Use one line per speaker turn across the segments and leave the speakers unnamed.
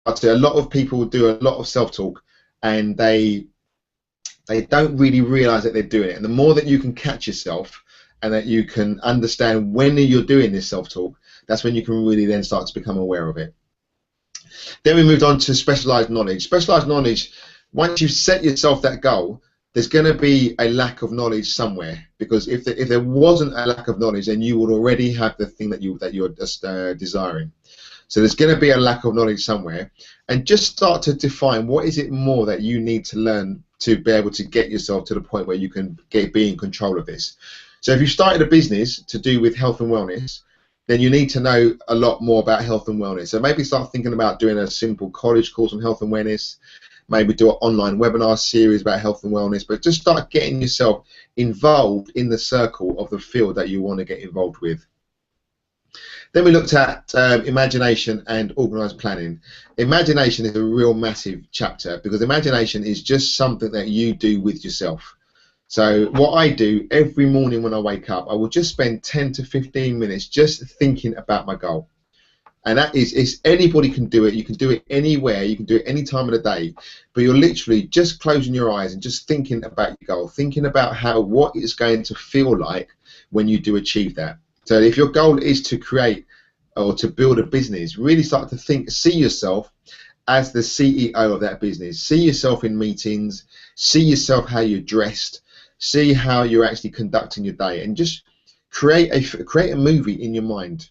I'd say a lot of people do a lot of self-talk, and they don't really realize that they're doing it. And the more that you can catch yourself and that you can understand when you're doing this self-talk, that's when you can really then start to become aware of it. Then we moved on to specialized knowledge. Specialized knowledge, once you've set yourself that goal, there's going to be a lack of knowledge somewhere, because if there wasn't a lack of knowledge, then you would already have the thing that you're just desiring. So there's going to be a lack of knowledge somewhere, and just start to define what is it more that you need to learn to be able to get yourself to the point where you can be in control of this. So if you started a business to do with health and wellness, then you need to know a lot more about health and wellness. So maybe start thinking about doing a simple college course on health and wellness, maybe do an online webinar series about health and wellness, but just start getting yourself involved in the circle of the field that you want to get involved with. Then we looked at imagination and organized planning. Imagination is a real massive chapter, because imagination is just something that you do with yourself. So what I do every morning when I wake up, I will just spend 10 to 15 minutes just thinking about my goal. And that is anybody can do it. You can do it anywhere. You can do it any time of the day. But you're literally just closing your eyes and just thinking about your goal, thinking about what it's going to feel like when you do achieve that. So if your goal is to create or to build a business, really start to see yourself as the CEO of that business. See yourself in meetings. See yourself how you're dressed. See how you're actually conducting your day, and just create a movie in your mind.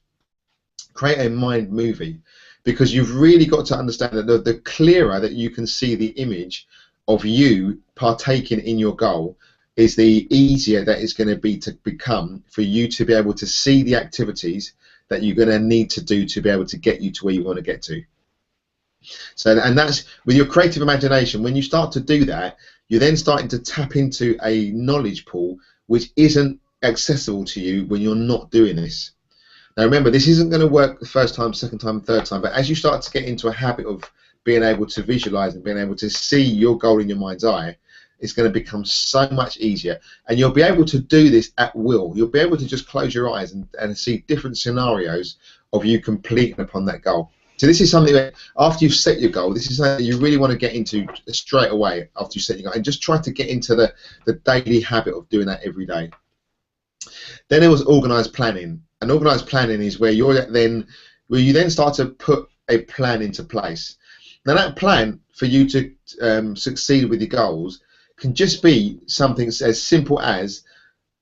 Create a mind movie, because you've really got to understand that the clearer that you can see the image of you partaking in your goal, is the easier that it's going to be to become for you to be able to see the activities that you're going to need to do to be able to get you to where you want to get to. So, and that's with your creative imagination. When you start to do that, you're then starting to tap into a knowledge pool which isn't accessible to you when you're not doing this. Now remember, this isn't going to work the first time, second time, third time, but as you start to get into a habit of being able to visualize and being able to see your goal in your mind's eye, it's going to become so much easier, and you'll be able to do this at will. You'll be able to just close your eyes and see different scenarios of you completing upon that goal. So this is something that after you've set your goal, this is something that you really want to get into straight away after you set your goal, and just try to get into the daily habit of doing that every day. Then there was organized planning. And organized planning is where you then start to put a plan into place. Now that plan for you to succeed with your goals can just be something as simple as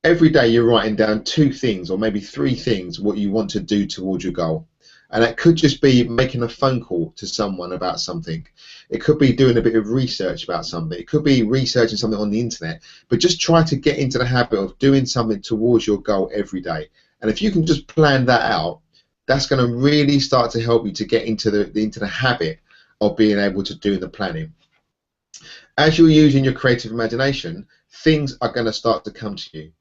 every day you're writing down 2 things or maybe 3 things what you want to do towards your goal. And that could just be making a phone call to someone about something. It could be doing a bit of research about something. It could be researching something on the internet. But just try to get into the habit of doing something towards your goal every day. And if you can just plan that out, that's going to really start to help you to get into the habit of being able to do the planning. As you're using your creative imagination, things are going to start to come to you.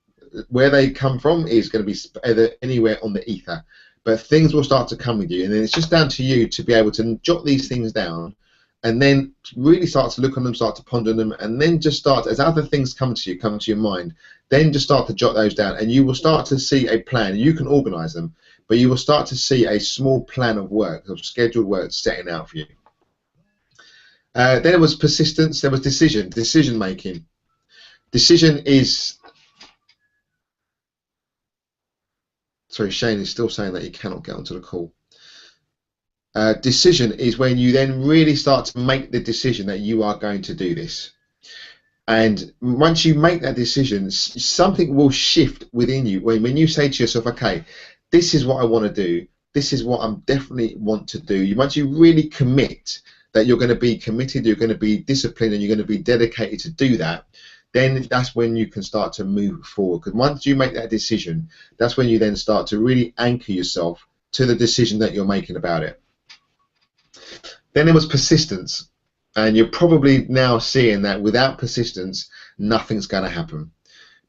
Where they come from is going to be either anywhere on the ether. But things will start to come with you, and then it's just down to you to be able to jot these things down, and then really start to look on them, start to ponder them, and then just start, as other things come to your mind, then just start to jot those down, and you will start to see a plan. You can organize them, but you will start to see a small plan of work, of scheduled work setting out for you. Then there was persistence, there was decision making. Decision is... Sorry, Shane is still saying that he cannot get onto the call. Decision is when you then really start to make the decision that you are going to do this. And once you make that decision, something will shift within you. When you say to yourself, okay, this is what I want to do, this is what I definitely want to do. Once you really commit that you're going to be committed, you're going to be disciplined, and you're going to be dedicated to do that, then that's when you can start to move forward. Because once you make that decision, that's when you then start to really anchor yourself to the decision that you're making about it. Then there was persistence. And you're probably now seeing that without persistence, nothing's going to happen.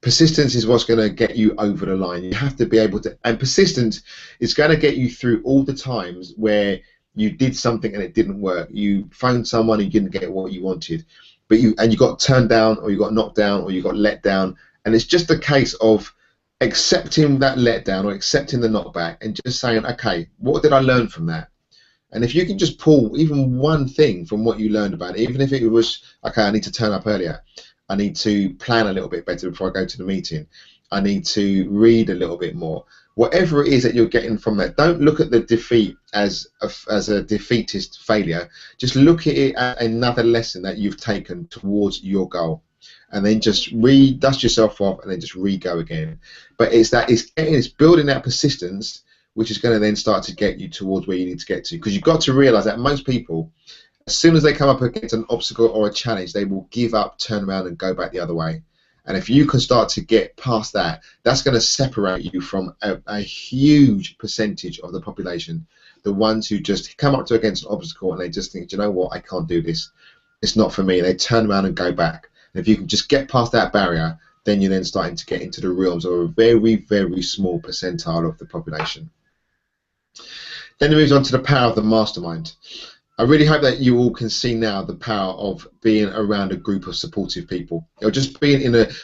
Persistence is what's going to get you over the line. You have to be able to, and persistence is going to get you through all the times where you did something and it didn't work. You phoned someone and you didn't get what you wanted. But you got turned down, or you got knocked down, or you got let down, and it's just a case of accepting that letdown or accepting the knockback and just saying, okay, what did I learn from that? And if you can just pull even one thing from what you learned about it, even if it was, okay, I need to turn up earlier, I need to plan a little bit better before I go to the meeting, I need to read a little bit more, whatever it is that you're getting from that, don't look at the defeat as a defeatist failure. Just look at it as another lesson that you've taken towards your goal, and then just dust yourself off and then just re-go again. But it's building that persistence, which is going to then start to get you towards where you need to get to. Because you've got to realize that most people, as soon as they come up against an obstacle or a challenge, they will give up, turn around and go back the other way. And if you can start to get past that, that's going to separate you from a huge percentage of the population, the ones who just come up to against an obstacle and they just think, you know what, I can't do this, it's not for me. They turn around and go back. And if you can just get past that barrier, then you're then starting to get into the realms of a very, very small percentile of the population. Then it moves on to the power of the mastermind. I really hope that you all can see now the power of being around a group of supportive people. Or just being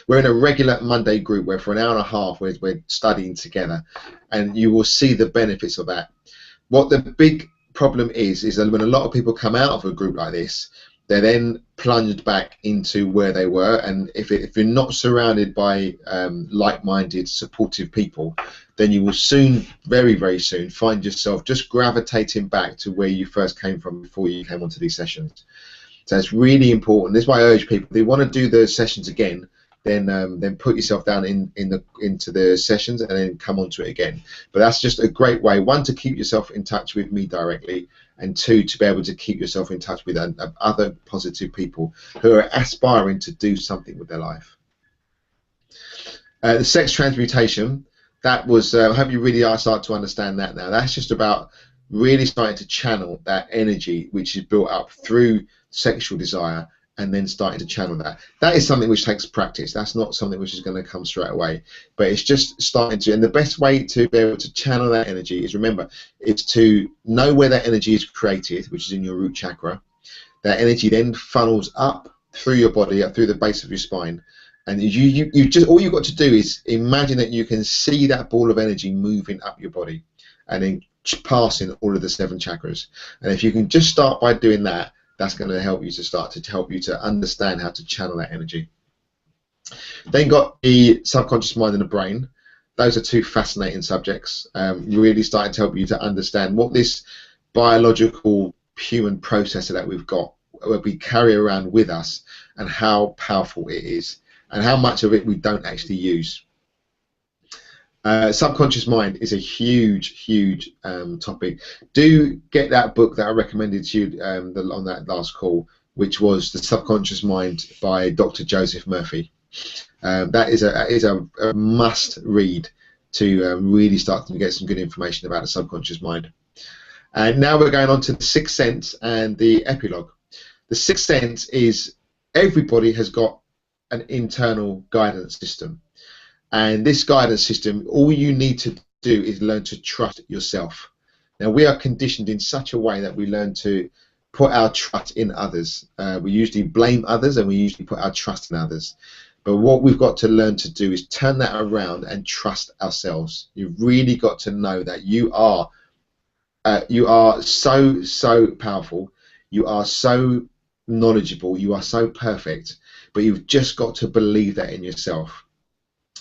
we're in a regular Monday group where for an hour and a half we're studying together, and you will see the benefits of that. What the big problem is that when a lot of people come out of a group like this, they're then plunged back into where they were, and if you're not surrounded by like-minded, supportive people, then you will soon, very, very soon, find yourself just gravitating back to where you first came from before you came onto these sessions. So it's really important. This is why I urge people, if they want to do the sessions again, then put yourself down into the sessions and then come onto it again. But that's just a great way, one, to keep yourself in touch with me directly, and two, to be able to keep yourself in touch with other positive people who are aspiring to do something with their life. The sex transmutation, that was, I hope you really are starting to understand that now. That's just about really starting to channel that energy which is built up through sexual desire, and then starting to channel that. That is something which takes practice. That's not something which is going to come straight away, but it's just starting to, and the best way to be able to channel that energy is, remember, it's to know where that energy is created, which is in your root chakra. That energy then funnels up through your body, up through the base of your spine, and you just, all you've got to do is imagine that you can see that ball of energy moving up your body and then passing all of the 7 chakras. And if you can just start by doing that, that's going to help you to understand how to channel that energy. Then got the subconscious mind and the brain. Those are 2 fascinating subjects, really starting to help you to understand what this biological human processor that we've got, what we carry around with us, and how powerful it is, and how much of it we don't actually use. Subconscious mind is a huge topic. Do get that book that I recommended to you on that last call, which was The Subconscious Mind by Dr. Joseph Murphy. That is a must read to really start to get some good information about the subconscious mind. And now we're going on to the 6th sense and the epilogue. The 6th sense is, everybody has got an internal guidance system. And this guidance system, all you need to do is learn to trust yourself. Now, we are conditioned in such a way that we learn to put our trust in others. We usually blame others, and we usually put our trust in others. But what we've got to learn to do is turn that around and trust ourselves. You've really got to know that you are so powerful. You are so knowledgeable. You are so perfect. But you've just got to believe that in yourself.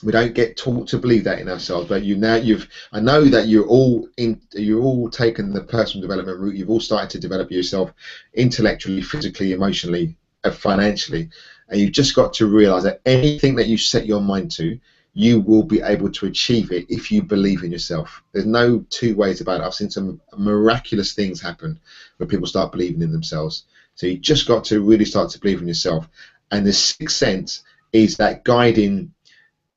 We don't get taught to believe that in ourselves, but I know that you're all taken the personal development route. You've all started to develop yourself intellectually, physically, emotionally, financially, and you've just got to realize that anything that you set your mind to, you will be able to achieve it if you believe in yourself. There's no 2 ways about it. I've seen some miraculous things happen when people start believing in themselves. So you just got to really start to believe in yourself. And the 6th sense is that guiding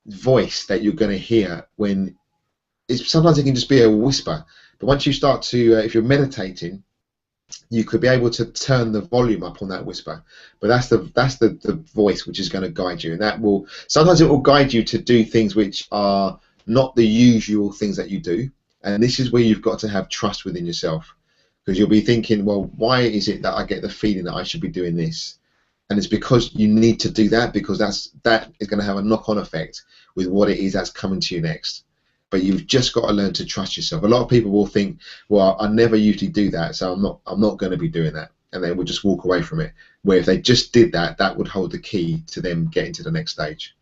voice that you're going to hear when sometimes it can just be a whisper, but once you start to if you're meditating, you could be able to turn the volume up on that whisper. But that's the voice which is going to guide you, and that will sometimes it will guide you to do things which are not the usual things that you do. And this is where you've got to have trust within yourself, because you'll be thinking, well, why is it that I get the feeling that I should be doing this? And it's because you need to do that, because that is going to have a knock-on effect with what it is that's coming to you next. but you've just got to learn to trust yourself. A lot of people will think, well, I never usually do that, so I'm not going to be doing that, and they will just walk away from it. Where if they just did that, that would hold the key to them getting to the next stage.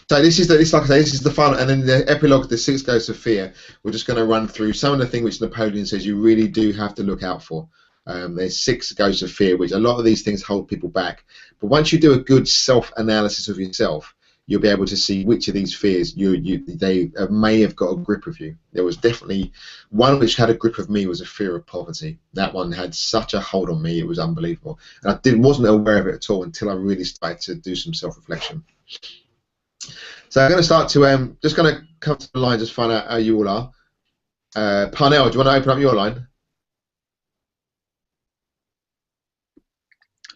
So this is like I say, this is the final, and then the epilogue, the 6 Ghosts of Fear. We're just going to run through some of the things which Napoleon says you really do have to look out for. There's 6 Ghosts of Fear, which a lot of these things hold people back. But once you do a good self-analysis of yourself, you'll be able to see which of these fears they may have got a grip of you. There was definitely one which had a grip of me, was a fear of poverty. That one had such a hold on me, it was unbelievable. And I wasn't aware of it at all until I really started to do some self-reflection. So I'm going to start to just going to come to the line, just find out how you all are. Parnell, do you want to open up your line?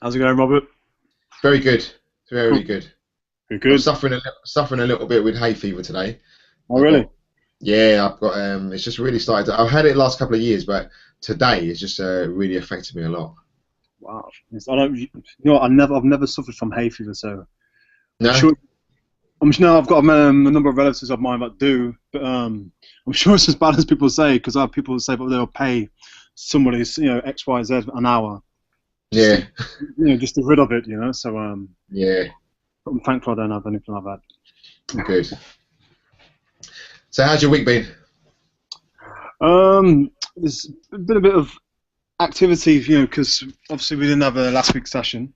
How's it going, Robert?
Very good, very good.
You're good.
I'm suffering a little bit with hay fever today.
Oh, really?
I've got it's just really started. I've had it the last couple of years, but today it's just really affected me a lot.
Wow. I've never suffered from hay fever, so
No.
I'm sure I've got a number of relatives of mine that do, but I'm sure it's as bad as people say, because I have people say that they'll pay somebody, X, Y, Z an hour.
Yeah.
Just to get rid of it, So
yeah.
I'm thankful I don't have anything like that.
Good. So how's your week been?
There's been a bit of activity, because obviously we didn't have a last week's session.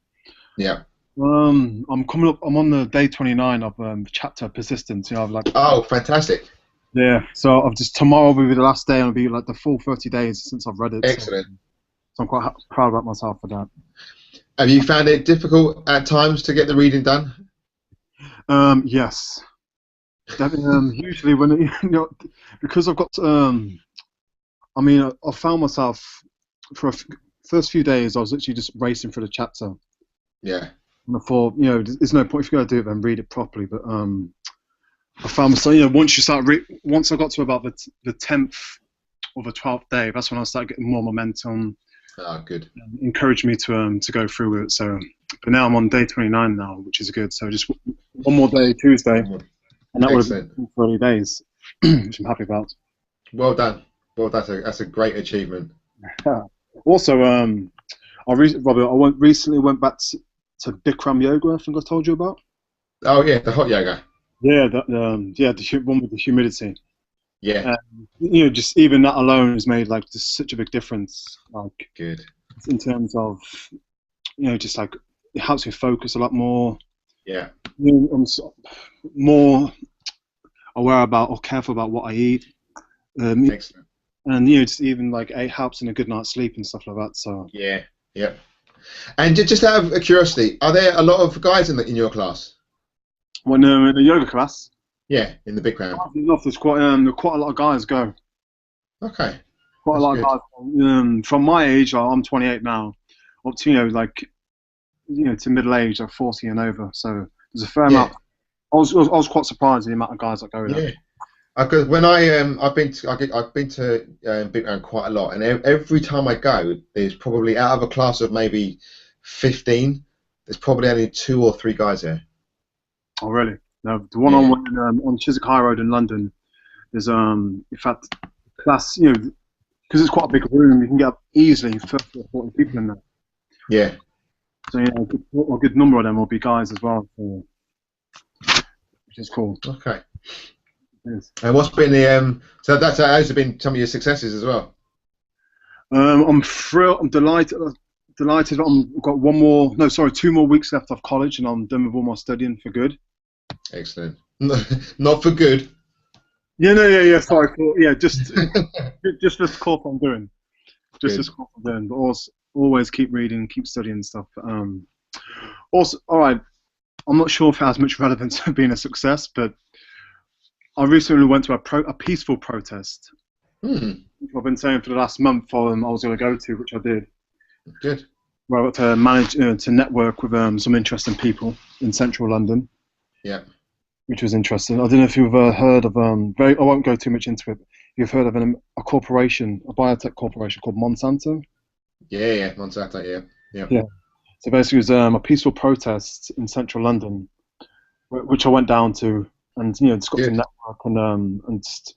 Yeah.
I'm on the day 29 of chapter Persistence.
Oh, fantastic.
Yeah. So tomorrow will be the last day, and it'll be like the full 30 days since I've read it.
Excellent.
So I'm quite proud about myself for that.
Have you found it difficult at times to get the reading done?
Yes. Usually when because I've got I found myself for first few days I was literally just racing through the chapter.
Yeah.
And I thought, there's no point if you're going to do it, then read it properly. But I found myself, once I got to about the 10th or the 12th day, that's when I started getting more momentum.
Oh, good.
Encouraged me to go through with it. So, but now I'm on day 29 now, which is good. So just one more day, Tuesday, and that would have been 30 days, which I'm happy about.
Well done. Well, that's a great achievement.
Also, Robert, I recently went back to Bikram yoga. I think I told you about.
Oh yeah, the hot yoga.
Yeah, the one with the humidity.
Yeah.
Just even that alone has made just such a big difference.
Good.
In terms of, just it helps me focus a lot more.
Yeah.
I'm more aware about or careful about what I eat.
Excellent.
And just even it helps in a good night's sleep and stuff like that. So.
Yeah. Yep. And just out of curiosity, are there a lot of guys in your class?
When in the yoga class.
Yeah, in the Bikram.
There's quite a lot of guys go.
Okay.
Quite a lot of guys. From my age, I'm 28 now, up to to middle age, 40 and over. So there's a fair amount. I was quite surprised at the amount of guys that go there.
Yeah. Because when I've been to Bikram quite a lot, and every time I go, there's probably out of a class of maybe 15, there's probably only 2 or 3 guys there.
Oh really? No, the one on Chiswick High Road in London is in fact class, because it's quite a big room, you can get easily 30 or 40 people in there.
Yeah.
So a good number of them will be guys as well, which is cool.
Okay.
Yes.
And what's been the so those have been some of your successes as well?
I'm thrilled. I'm delighted. I've got 2 more weeks left of college, and I'm done with all my studying for good.
Excellent. Not for good.
Yeah. Sorry, just this course I'm doing. Just this course I'm doing, but also always keep reading, keep studying stuff. Also, all right. I'm not sure if it has much relevance to being a success, but I recently went to a peaceful protest. I've been saying for the last month I was going to go to, which I did.
Good.
Where I got to manage to network with some interesting people in central London.
Yeah.
Which was interesting. I don't know if you've heard of I won't go too much into it. You've heard of a corporation, a biotech corporation called Monsanto?
Yeah, Monsanto. Yeah.
So basically, it was a peaceful protest in central London, which I went down to. and just got to
Good.
network and just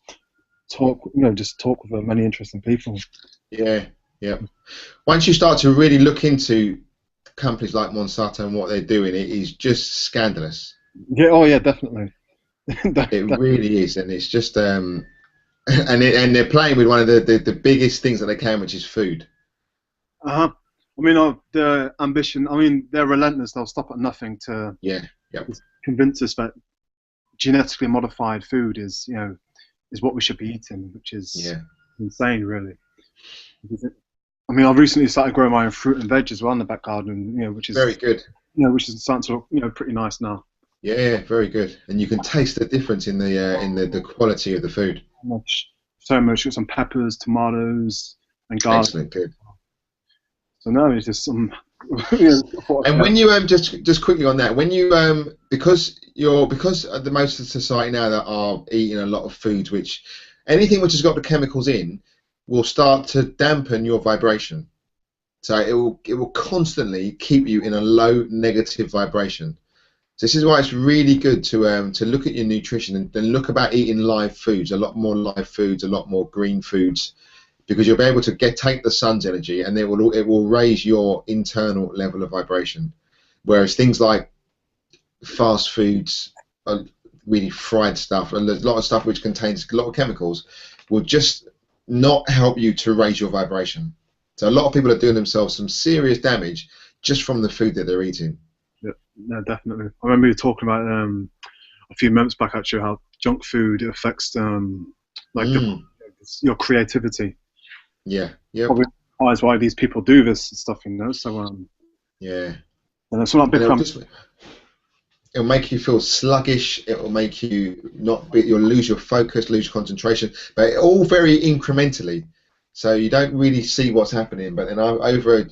talk, just talk with many interesting people.
Yeah, yeah. Once you start to really look into companies like Monsanto and what they're doing, it is just scandalous.
Yeah. Oh yeah, definitely.
It really is, and it's just and they're playing with one of the biggest things that they can, which is food.
Uh-huh. I mean, the ambition. I mean, they're relentless. They'll stop at nothing to
Yeah, yep,
convince us that genetically modified food is what we should be eating, which is
yeah.
insane, really. I mean, I've recently started growing my own fruit and veg as well in the back garden, which
Very
is
good.
which is starting to look pretty nice now.
Yeah, very good. And you can taste the difference in the quality of the food.
So much. Got some peppers, tomatoes, and garlic.
Excellent, good.
So now it's just some.
And when you just quickly on that, when you because the most of society now that are eating a lot of foods which anything which has got the chemicals in will start to dampen your vibration. So it will constantly keep you in a low negative vibration. So this is why it's really good to look at your nutrition and look about eating live foods, a lot more live foods, a lot more green foods, because you'll be able to take the sun's energy and it will raise your internal level of vibration. Whereas things like fast foods, really fried stuff, and there's a lot of stuff which contains a lot of chemicals, will just not help you to raise your vibration. So a lot of people are doing themselves some serious damage just from the food that they're eating.
Yeah, no, definitely. I remember you talking about a few months back actually how junk food affects your creativity.
Yeah, yeah.
Probably why these people do this stuff, So
yeah.
And it's not a big
it'll make you feel sluggish. It will make you you'll lose your focus, lose concentration, but all very incrementally. So you don't really see what's happening, but then over a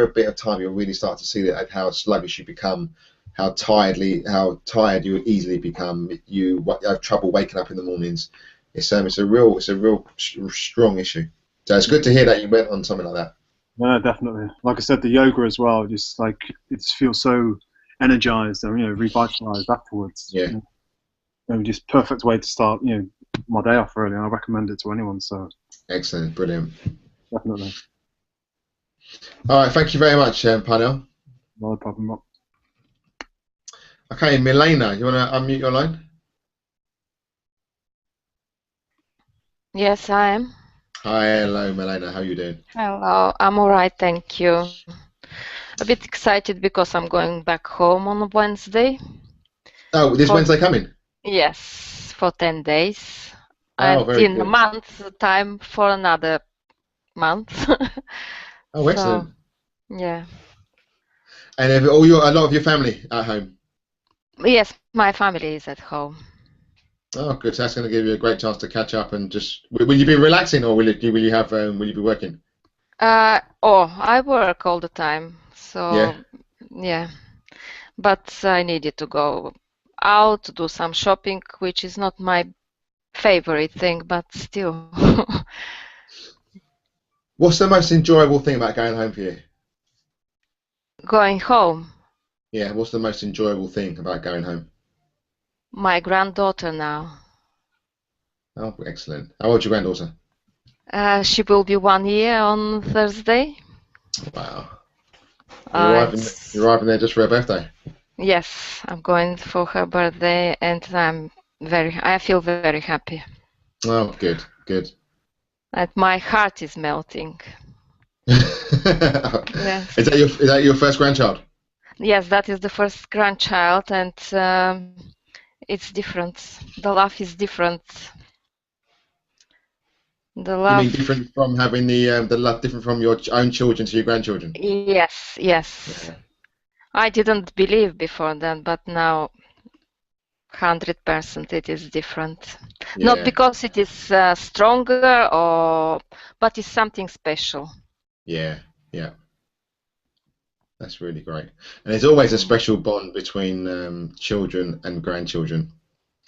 bit of time, you'll really start to see that how sluggish you become, how tired you easily become. You have trouble waking up in the mornings. It's a real strong issue. So it's good to hear that you went on something like that.
Yeah, definitely. Like I said, the yoga as well. Just like it feels so energized and revitalized afterwards.
Yeah.
Just perfect way to start my day off. Really, I recommend it to anyone. So.
Excellent, brilliant.
Definitely.
All right, thank you very much, Parnell.
No problem.
Okay, Milena, you want to unmute your line?
Yes, I am.
Hi, hello, Milena. How are you doing?
Hello, I'm all right, thank you. A bit excited because I'm going back home on Wednesday.
Oh, this Wednesday coming?
Yes, for 10 days.
Oh,
And
very
in
good.
a month's time for another month.
Oh, excellent.
Yeah.
And have a lot of your family at home?
Yes, my family is at home.
Oh, good. So that's going to give you a great chance to catch up and just. Will you be relaxing or will you be working?
I work all the time, so yeah. But I needed to go out to do some shopping, which is not my favorite thing, but still.
What's the most enjoyable thing about going home for you?
Going home.
Yeah, what's the most enjoyable thing about going home?
My granddaughter now.
Oh, excellent. How old's your granddaughter?
She will be 1 year on Thursday.
Wow. You're arriving there just for her birthday?
Yes, I'm going for her birthday, and I feel very happy.
Oh, good, good.
And my heart is melting. Yes.
Is that your first grandchild?
Yes, that is the first grandchild, and it's different. The love is different. The love.
You mean different from having the love different from your own children to your grandchildren?
Yes, yes. Yeah. I didn't believe before then, but now 100% it is different. Yeah. Not because it is stronger, but it's something special.
Yeah, yeah. That's really great. And there's always a special bond between children and grandchildren.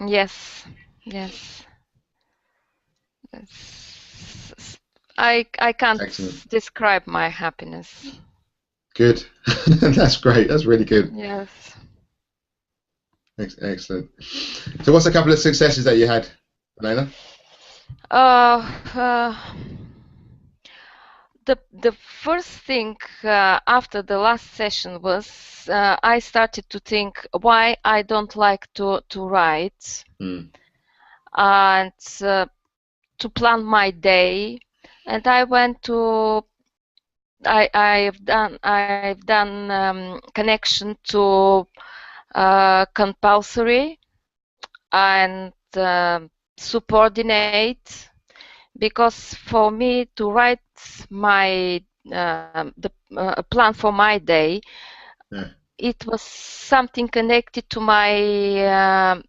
Yes, yes. I can't describe my happiness.
Good. That's great. That's really good.
Yes.
Excellent. So what's a couple of successes that you had, Elena?
The first thing after the last session was I started to think why I don't like to write and to plan my day, and I went to I've done connection to compulsory and subordinate, because for me to write my plan for my day, it was something connected to my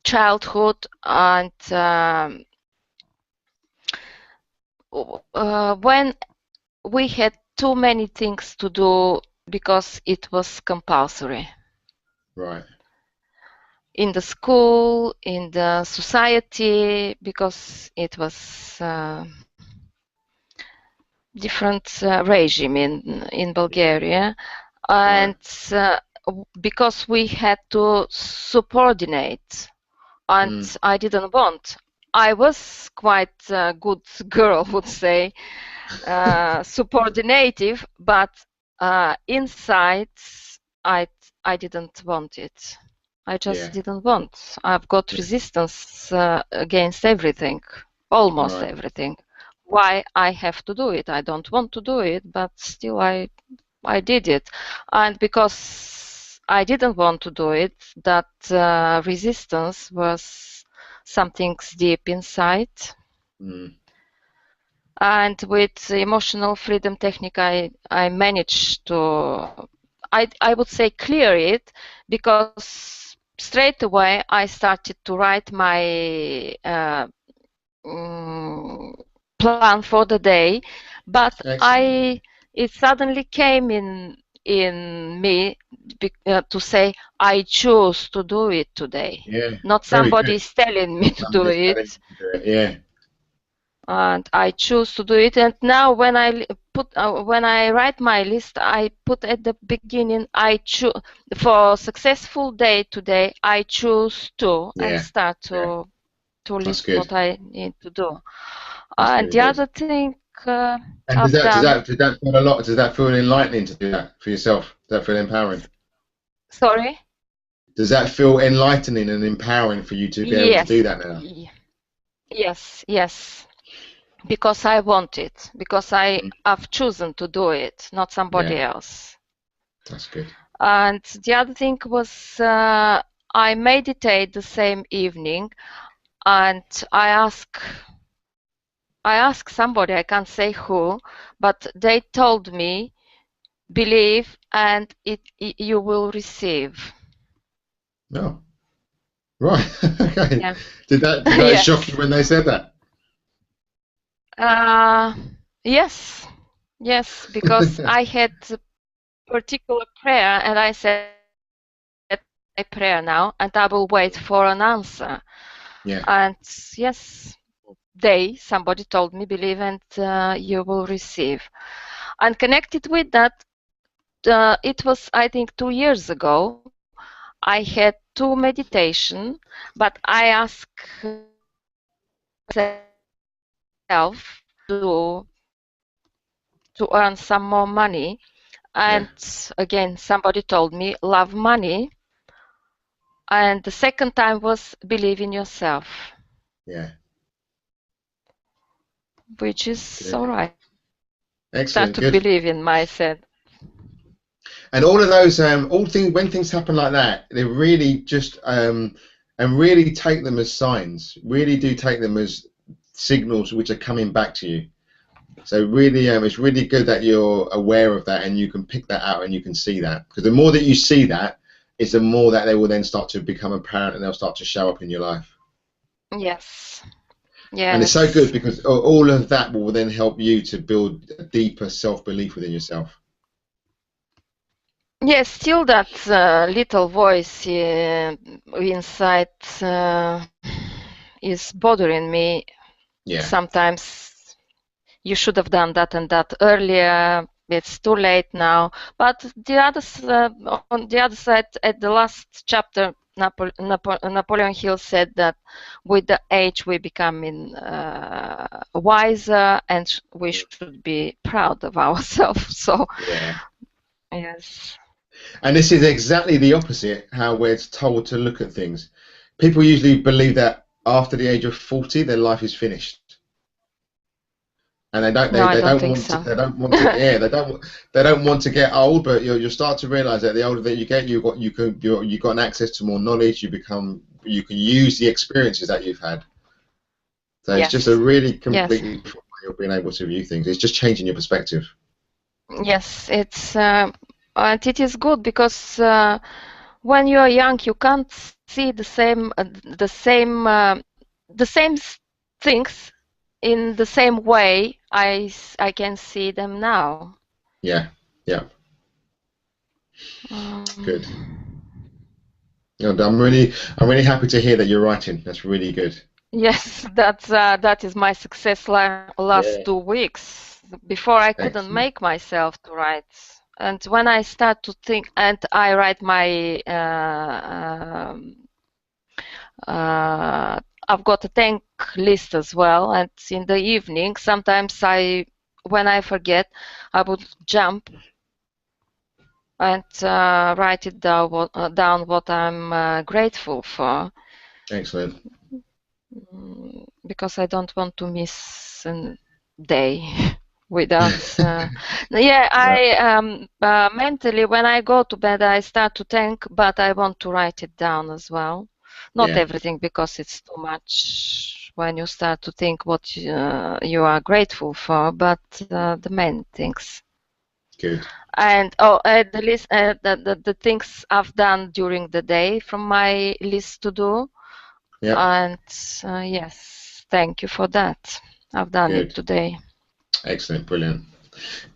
childhood, and when we had too many things to do because it was compulsory.
Right.
In the school, in the society, because it was different regime in Bulgaria, and because we had to subordinate, and I didn't want. I was quite a good girl, would say, subordinative, but inside I didn't want it. I just didn't want. I've got resistance against everything, almost everything. Why I have to do it? I don't want to do it, but still I did it. And because I didn't want to do it, that resistance was something deep inside. And with emotional freedom technique, I managed to, I would say, clear it, because straight away I started to write my plan for the day, but it suddenly came in me to say I choose to do it today. Not somebody is telling me to do it. And I choose to do it. And now when I write my list, I put at the beginning, I choose for successful day today. I choose to and start to list what I need to do. And the other thing
I've done. Does that feel a lot? Does that feel enlightening to do that for yourself? Does that feel empowering?
Sorry?
Does that feel enlightening and empowering for you to be able to do that now?
Yes. Because I want it. Because I have chosen to do it, not somebody else.
That's good.
And the other thing was I meditate the same evening, and I ask somebody, I can't say who, but they told me, believe and you will receive.
No. Right. Okay. Yeah. Did that shock you when they said that?
Yes, because I had a particular prayer, and I said my prayer now, and I will wait for an answer. And yes, somebody told me, believe and you will receive. And connected with that, it was, I think, 2 years ago, I had 2 meditation, but I asked myself to earn some more money. And again, somebody told me, love money. And the second time was believe in yourself. Which is all right.
Excellent.
Start to believe in myself.
And all of those, when things happen like that, they really just, and really take them as signs. Really do take them as signals which are coming back to you. So really, it's really good that you're aware of that and you can pick that out and you can see that. Because the more that you see that, it's the more that they will then start to become apparent and they'll start to show up in your life.
Yes.
And it's so good because all of that will then help you to build a deeper self-belief within yourself.
Yes, still that little voice inside is bothering me. Sometimes you should have done that and that earlier. It's too late now. But on the other side, at the last chapter, Napoleon Hill said that with the age we become wiser, and we should be proud of ourselves. So
Yeah.
yes.
And this is exactly the opposite how we're told to look at things. People usually believe that after the age of 40, their life is finished. And
No, I
they
don't
don't
think
want to,
so.
they don't want to, yeah, they don't want to get old, but you'll start to realize that the older that you get, you've got an access to more knowledge. You can use the experiences that you've had. So it's just a
Yes.
really
Yes.
completely different way of being able to view things. It's just changing your perspective.
Yes, it's and it is good because when you are young, you can't see the same things in the same way I can see them now.
Yeah, yeah, good. And I'm really happy to hear that you're writing. That's really good.
Yes, that is my success last
Yeah,
2 weeks. Before I couldn't
excellent.
make myself to write. And when I start to think, and I write my I've got a thank list as well, and in the evening, sometimes when I forget, I would jump and write it down what I'm grateful for,
Excellent.
because I don't want to miss a day without. Yeah,
Yeah,
I mentally when I go to bed, I start to think, but I want to write it down as well. Not
yeah,
everything, because it's too much when you start to think what you are grateful for, but the main things.
good.
And the list, the things I've done during the day from my list to do.
Yep,
And yes, thank you for that. I've done it
good.
today.
Excellent, brilliant.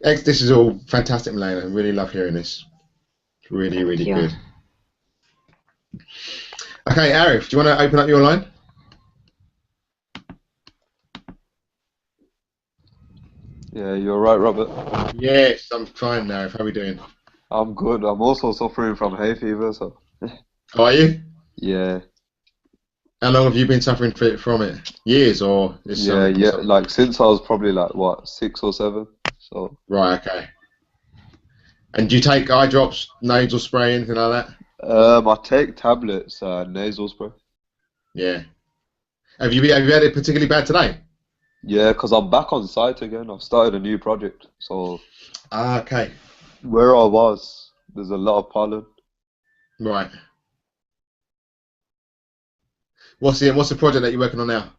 This is all fantastic, Milena. I really love hearing this. It's really,
Thank
really
you.
good. Okay, Arif, do you want to open up your line?
Yeah, you're right, Robert.
Yes, I'm fine, Arif. How are we doing?
I'm good. I'm also suffering from hay fever, so
How are you?
yeah,
How long have you been suffering from it? Years or is
yeah.
some?
Like since I was probably like what, 6 or 7. So
Right, okay. And do you take eye drops, nasal spray, anything like that?
I take tablets, nasal spray.
Yeah. Have you had it particularly bad today?
Yeah, 'cause I'm back on site again. I've started a new project. So
Ah, okay.
where I was, there's a lot of pollen.
Right. What's the project that you're working on now?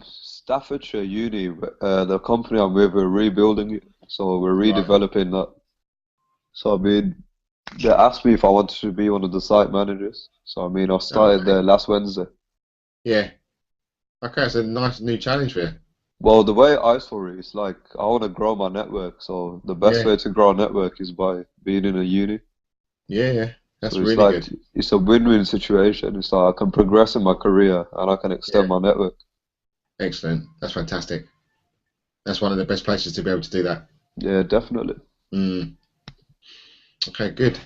Staffordshire Uni, the company I'm with, we're rebuilding it. So we're
Right.
redeveloping that. So I mean, they asked me if I wanted to be one of the site managers. So I mean, I
Oh,
started
okay.
there last Wednesday.
Yeah. Okay, it's a nice new challenge for you.
Well, the way I saw it, it's like I want to grow my network. So the best
Yeah.
way to grow a network is by being in a uni.
Yeah, yeah. That's
So it's
really
like
good.
it's a win-win situation. It's like I can progress in my career and I can
Yeah.
extend my network.
Excellent. That's fantastic. That's one of the best places to be able to do that.
Yeah, definitely.
Mm. Okay, good.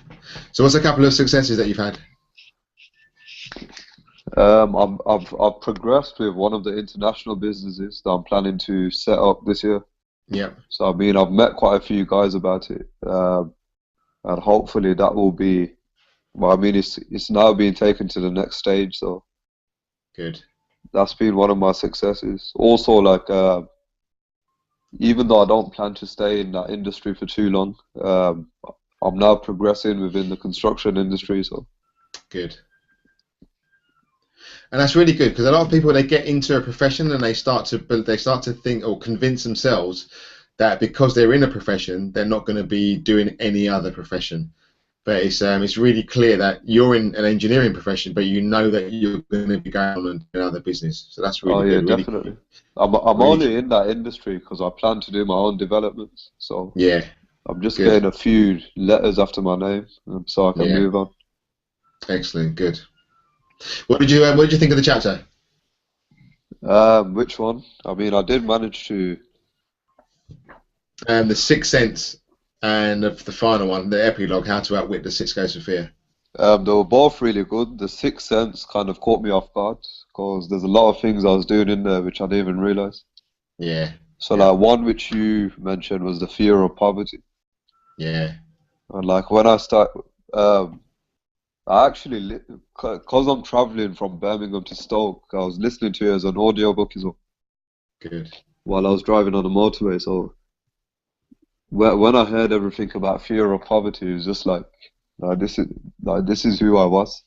So what's a couple of successes that you've had?
I've progressed with one of the international businesses that I'm planning to set up this year.
Yeah.
So I mean, I've met quite a few guys about it, and hopefully that will be. Well, I mean, it's now being taken to the next stage. So
Good.
that's been one of my successes. Also, like even though I don't plan to stay in that industry for too long, I'm now progressing within the construction industry. So
Good. And that's really good because a lot of people they get into a profession and they start to think or convince themselves that because they're in a profession they're not going to be doing any other profession. But it's really clear that you're in an engineering profession, but you know that you're going to be going on and doing other business. So that's
oh
really
yeah,
good. Really,
definitely. I'm
really,
only in that industry because I plan to do my own developments. So
yeah,
I'm just
good.
getting a few letters after my name, so I can
Yeah,
move on.
excellent, good. What did you think of the chapter?
Which one? I mean, I did manage to.
The Sixth Sense and the final one, the epilogue, How to Outwit the Six Ghosts of Fear.
They were both really good. The Sixth Sense kind of caught me off guard because there's a lot of things I was doing in there which I didn't even realize.
Yeah.
So like one which you mentioned was the fear of poverty.
Yeah.
And like when I start, I actually, because I'm traveling from Birmingham to Stoke, I was listening to it as an audiobook as well.
Good.
While I was driving on the motorway. So when I heard everything about fear of poverty, it was just like this is who I was.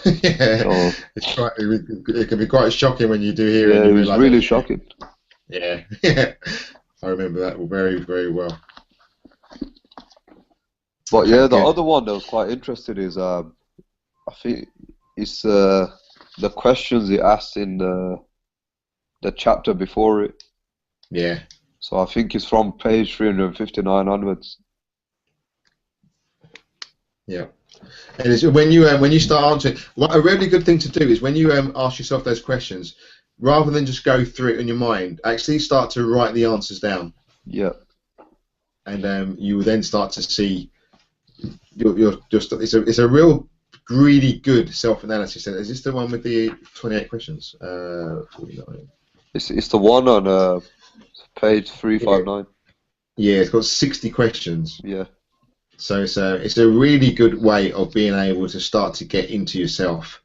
Yeah.
So,
it can be quite shocking when you do hear it.
yeah,
And you
it was
realise
really
that.
shocking.
Yeah. I remember that very, very well.
But
Okay,
yeah, the
good.
other one that was quite interesting is I think it's the questions he asked in the chapter before it.
Yeah.
So I think it's from page 359 onwards.
Yeah. And it's when you start answering, what a really good thing to do is when you ask yourself those questions, rather than just go through it in your mind, actually start to write the answers down.
Yeah.
And you will then start to see you're just it's a real really good self-analysis. Is this the one with the 28 questions? 49.
It's the one on page 359.
Yeah, it's got 60 questions.
Yeah.
So it's a really good way of being able to start to get into yourself.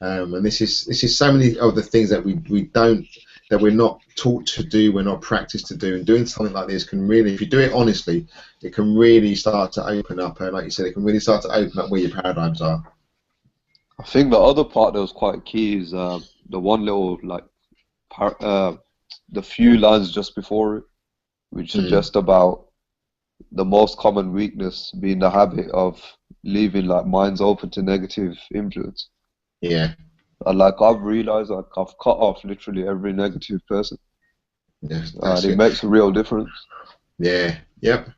And this is so many of the things that we're not taught to do, we're not practiced to do, and doing something like this can really, if you do it honestly, it can really start to open up. And like you said, it can really start to open up where your paradigms are.
I think the other part that was quite key is the one little the few lines just before it, which suggest about the most common weakness being the habit of leaving like minds open to negative influence.
Yeah.
And like I've realized like I've cut off literally every negative person.
Yes,
And it makes a real difference.
Yeah. Yep.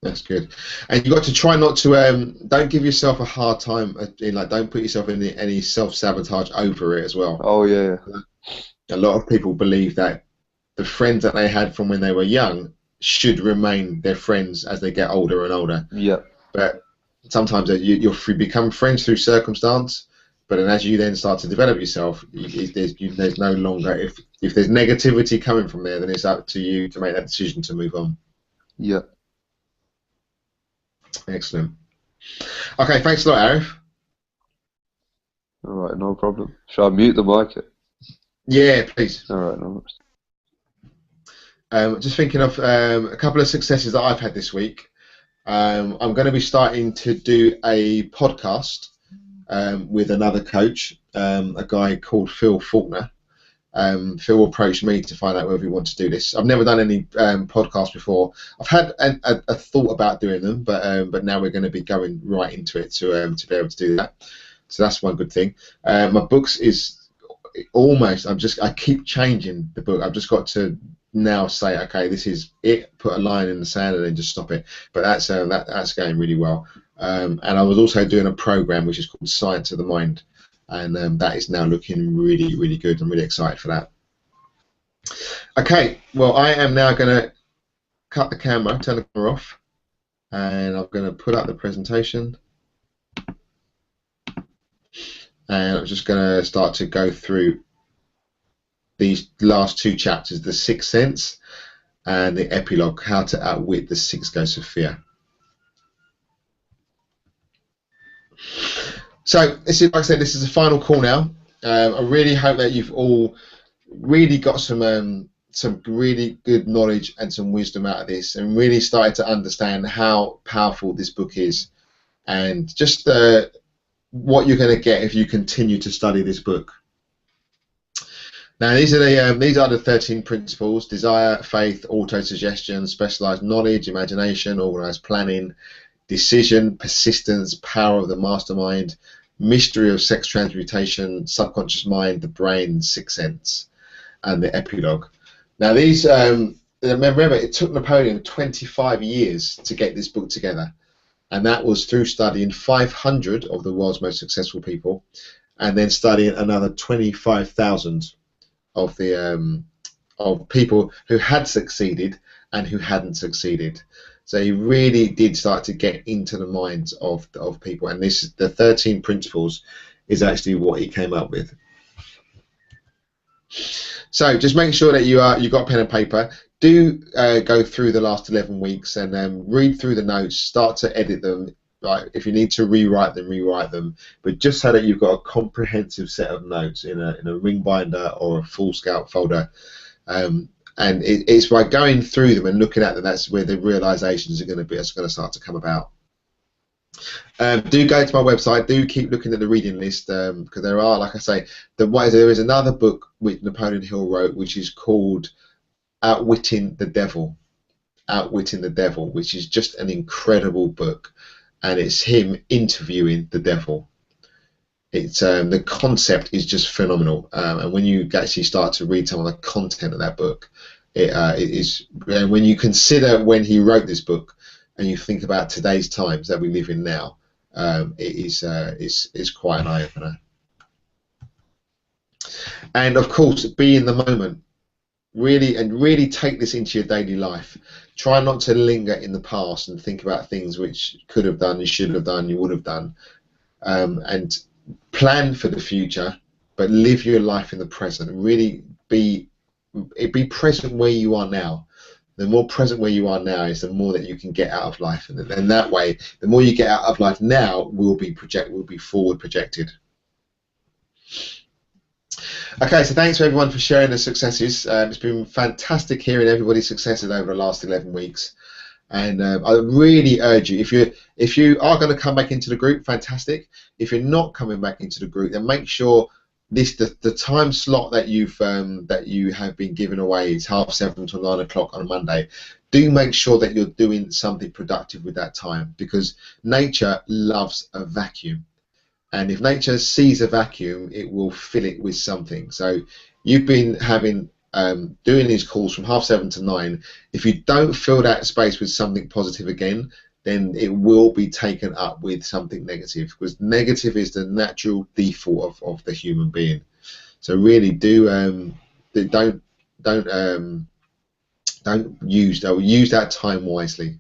That's good. And you've got to try not to don't give yourself a hard time. Don't put yourself in any self-sabotage over it as well.
Oh yeah.
A lot of people believe that the friends that they had from when they were young should remain their friends as they get older and older.
Yeah.
But sometimes you become friends through circumstance. But then as you then start to develop yourself, there's no longer, if there's negativity coming from there, then it's up to you to make that decision to move on.
Yeah.
Excellent. Okay, thanks a lot, Arif.
All right, no problem. Shall I mute the mic?
Yeah, please.
All right, no
worries. Just thinking of a couple of successes that I've had this week. I'm going to be starting to do a podcast with another coach, a guy called Phil Faulkner. Phil approached me to find out whether we want to do this. I've never done any podcasts before. I've had a thought about doing them, but now we're going to be going right into it to be able to do that. So that's one good thing. My books is almost. I keep changing the book. I've just got to now say, okay, this is it. Put a line in the sand and then just stop it. But that's going really well. And I was also doing a program which is called Science of the Mind. And that is now looking really, really good. I'm really excited for that. Okay, well, I am now going to cut the camera, turn the camera off, and I'm going to put up the presentation. And I'm just going to start to go through these last two chapters, the Sixth Sense and the epilogue, How to Outwit the Six Ghosts of Fear. So this is, like I said, this is the final call now. I really hope that you've all really got some really good knowledge and some wisdom out of this, and really started to understand how powerful this book is, and just what you're going to get if you continue to study this book. Now these are the 13 principles: desire, faith, autosuggestion, specialized knowledge, imagination, organized planning, decision, persistence, power of the mastermind, mystery of sex transmutation, subconscious mind, the brain, sixth sense, and the epilogue. Now these, remember, it took Napoleon 25 years to get this book together, and that was through studying 500 of the world's most successful people, and then studying another 25,000 of the of people who had succeeded and who hadn't succeeded. So he really did start to get into the minds of people, and this the 13 principles is actually what he came up with. So just make sure that you've got pen and paper. Do go through the last 11 weeks and read through the notes, start to edit them. Right, if you need to rewrite them, rewrite them. But just so that you've got a comprehensive set of notes in a ring binder or a full scout folder. And it's by going through them and looking at them that's where the realizations are going to start to come about. Do go to my website. Do keep looking at the reading list because there are, like I say, there is another book which Napoleon Hill wrote, which is called Outwitting the Devil. Outwitting the Devil, which is just an incredible book, and it's him interviewing the devil. It's the concept is just phenomenal, and when you actually start to read some of the content of that book, it is. When you consider when he wrote this book, and you think about today's times that we live in now, it's quite an eye opener. And of course, be in the moment. Really take this into your daily life. Try not to linger in the past and think about things which could have done, you should have done, you would have done, and plan for the future, but live your life in the present. Really be present where you are now. The more present where you are now is the more that you can get out of life, and that way, the more you get out of life now will be forward projected. Okay, so thanks to everyone for sharing the successes. It's been fantastic hearing everybody's successes over the last 11 weeks. And I really urge you, if you are going to come back into the group, fantastic. If you're not coming back into the group, then make sure the time slot that you have been given away is 7:30 to 9 o'clock on a Monday. Do make sure that you're doing something productive with that time, because nature loves a vacuum. And if nature sees a vacuum, it will fill it with something. So you've been doing these calls from 7:30 to 9. If you don't fill that space with something positive again, then it will be taken up with something negative, because negative is the natural default of the human being. So really don't use that time wisely.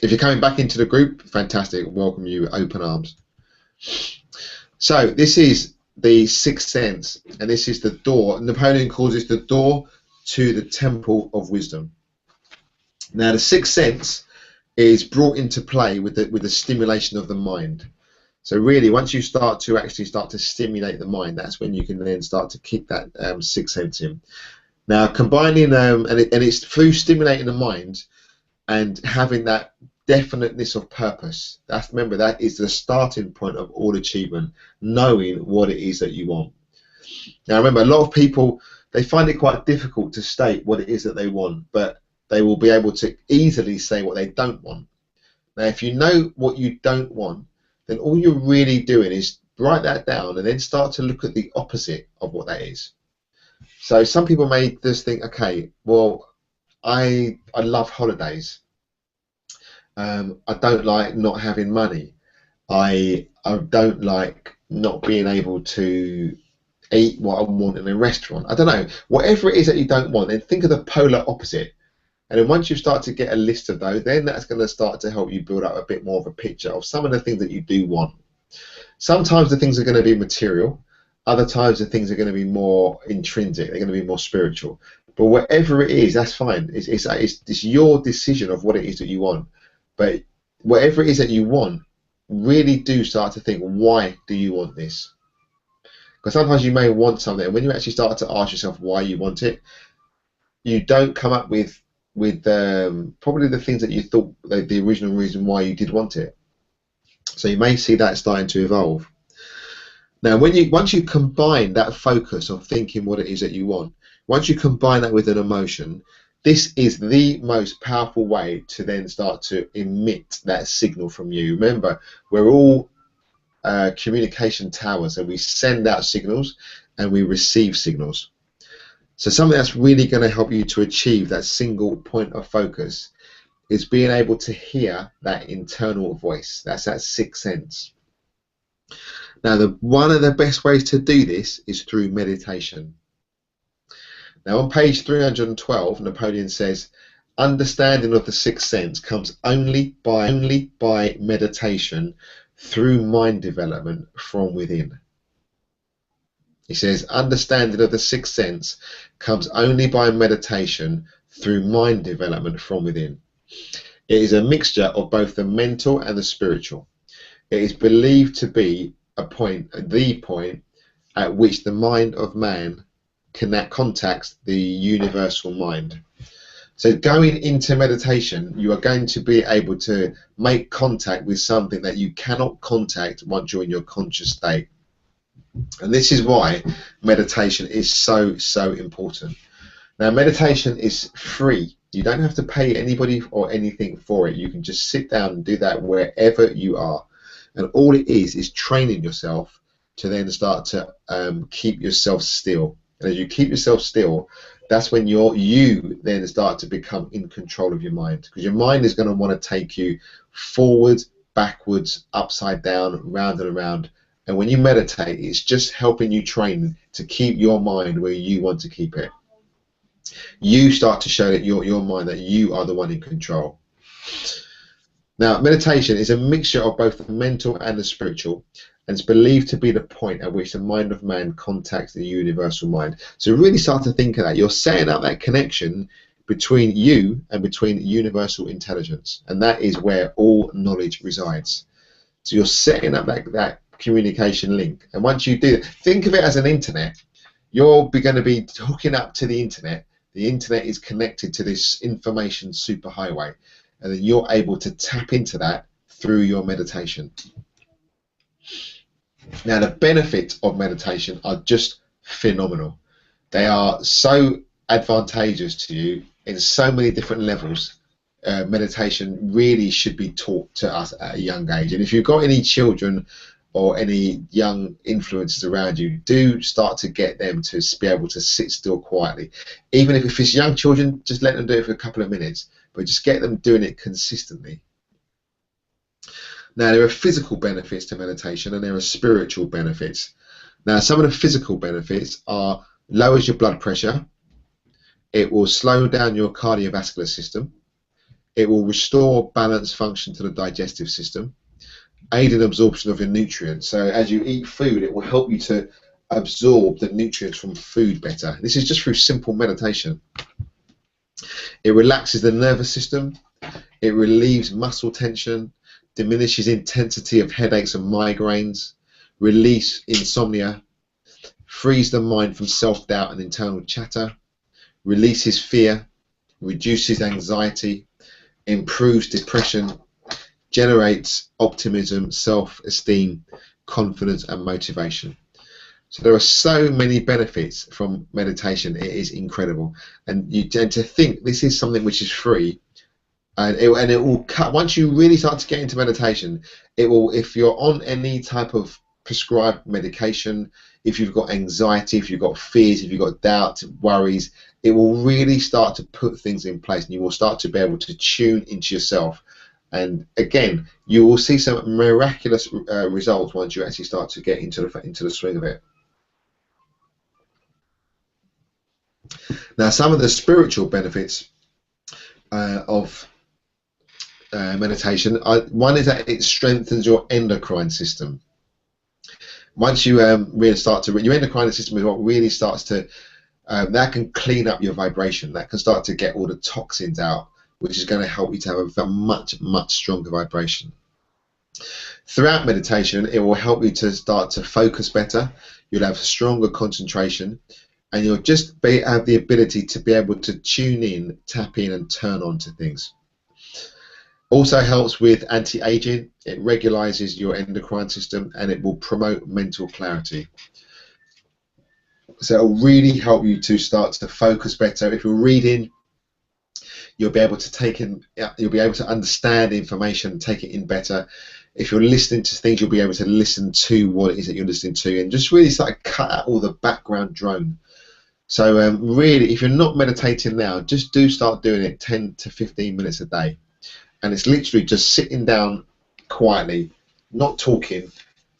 If you're coming back into the group, fantastic. Welcome you with open arms. So this is the sixth sense, and this is the door. Napoleon calls this the door to the temple of wisdom. Now the sixth sense is brought into play with the stimulation of the mind. So really, once you start to stimulate the mind, that's when you can then start to kick that sixth sense in. Now combining and it's through stimulating the mind and having that definiteness of purpose. Remember, that is the starting point of all achievement, knowing what it is that you want. Now remember, a lot of people, they find it quite difficult to state what it is that they want, but they will be able to easily say what they don't want. Now if you know what you don't want, then all you're really doing is write that down and then start to look at the opposite of what that is. So some people may just think, okay, well, I love holidays. I don't like not having money. I don't like not being able to eat what I want in a restaurant. I don't know. Whatever it is that you don't want, then think of the polar opposite. And then once you start to get a list of those, then that's going to start to help you build up a bit more of a picture of some of the things that you do want. Sometimes the things are going to be material. Other times the things are going to be more intrinsic. They're going to be more spiritual. But whatever it is, that's fine. It's your decision of what it is that you want. But whatever it is that you want, really do start to think, why do you want this? Because sometimes you may want something, and when you actually start to ask yourself why you want it, you don't come up with probably the things that you thought the original reason why you did want it. So you may see that starting to evolve. Now, once you combine that focus of thinking what it is that you want, once you combine that with an emotion, this is the most powerful way to then start to emit that signal from you. Remember, we're all communication towers, and we send out signals and we receive signals. So something that's really going to help you to achieve that single point of focus is being able to hear that internal voice. That's that sixth sense. Now, one of the best ways to do this is through meditation. Now, on page 312, Napoleon says, understanding of the sixth sense comes only by meditation through mind development from within. He says, understanding of the sixth sense comes only by meditation through mind development from within. It is a mixture of both the mental and the spiritual. It is believed to be the point at which the mind of man contacts the universal mind. So going into meditation, you are going to be able to make contact with something that you cannot contact once you're in your conscious state. And this is why meditation is so important. Now, meditation is free. You don't have to pay anybody or anything for it. You can just sit down and do that wherever you are. And all it is training yourself to then start to keep yourself still. And as you keep yourself still, that's when you then start to become in control of your mind, because your mind is going to want to take you forward, backwards, upside down, round and around. And when you meditate, it's just helping you train to keep your mind where you want to keep it. You start to show that your mind that you are the one in control. Now, meditation is a mixture of both the mental and the spiritual, and it's believed to be the point at which the mind of man contacts the universal mind. So really start to think of that. You're setting up that connection between you and between universal intelligence, and that is where all knowledge resides. So you're setting up that communication link, and once you do that, think of it as an internet. You're going to be hooking up to the internet. The internet is connected to this information superhighway, and then you're able to tap into that through your meditation. Now, the benefits of meditation are just phenomenal. They are so advantageous to you in so many different levels. Meditation really should be taught to us at a young age. And if you've got any children or any young influences around you, do start to get them to be able to sit still quietly. Even if it's young children, just let them do it for a couple of minutes, but just get them doing it consistently. Now, there are physical benefits to meditation and there are spiritual benefits. Now, some of the physical benefits are lowers your blood pressure, it will slow down your cardiovascular system, it will restore balance function to the digestive system, aid in absorption of your nutrients. So as you eat food, it will help you to absorb the nutrients from food better. This is just through simple meditation. It relaxes the nervous system, it relieves muscle tension, diminishes intensity of headaches and migraines, release insomnia, frees the mind from self-doubt and internal chatter, releases fear, reduces anxiety, improves depression, generates optimism, self-esteem, confidence and motivation. So there are so many benefits from meditation. It is incredible, and you tend to think this is something which is free, and it will cut. Once you really start to get into meditation, it will, if you're on any type of prescribed medication, if you've got anxiety, if you've got fears, if you've got doubts, worries, it will really start to put things in place, and you will start to be able to tune into yourself. And again, you will see some miraculous results once you actually start to get into the swing of it. Now, some of the spiritual benefits of meditation, one is that it strengthens your endocrine system. Once you really start to, your endocrine system is what really starts to, that can clean up your vibration, that can start to get all the toxins out, which is going to help you to have a much stronger vibration. Throughout meditation, it will help you to start to focus better, you'll have stronger concentration, and you'll just have the ability to be able to tune in, tap in and turn on to things. Also helps with anti-aging, it regularizes your endocrine system, and it will promote mental clarity. So it will really help you to start to focus better. If you're reading, you'll be able to take in, you'll be able to understand information and take it in better. If you're listening to things, you'll be able to listen to what it is that you're listening to, and just really start to cut out all the background drone. So really, if you're not meditating now, just do start doing it 10 to 15 minutes a day. And it's literally just sitting down quietly, not talking,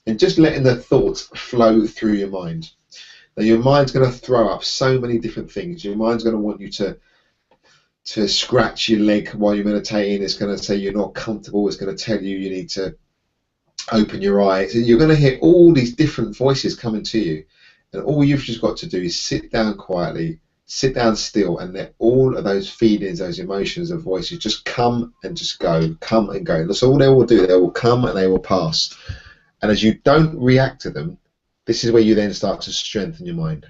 and just letting the thoughts flow through your mind. Now, your mind's going to throw up so many different things. Your mind's going to want you to to scratch your leg while you're meditating. It's going to say you're not comfortable. It's going to tell you need to open your eyes. You're going to hear all these different voices coming to you, and all you've just got to do is sit down quietly, sit down still, and let all of those feelings, those emotions, and voices just come and just go, come and go. That's all they will do. They will come and they will pass. And as you don't react to them, this is where you then start to strengthen your mind.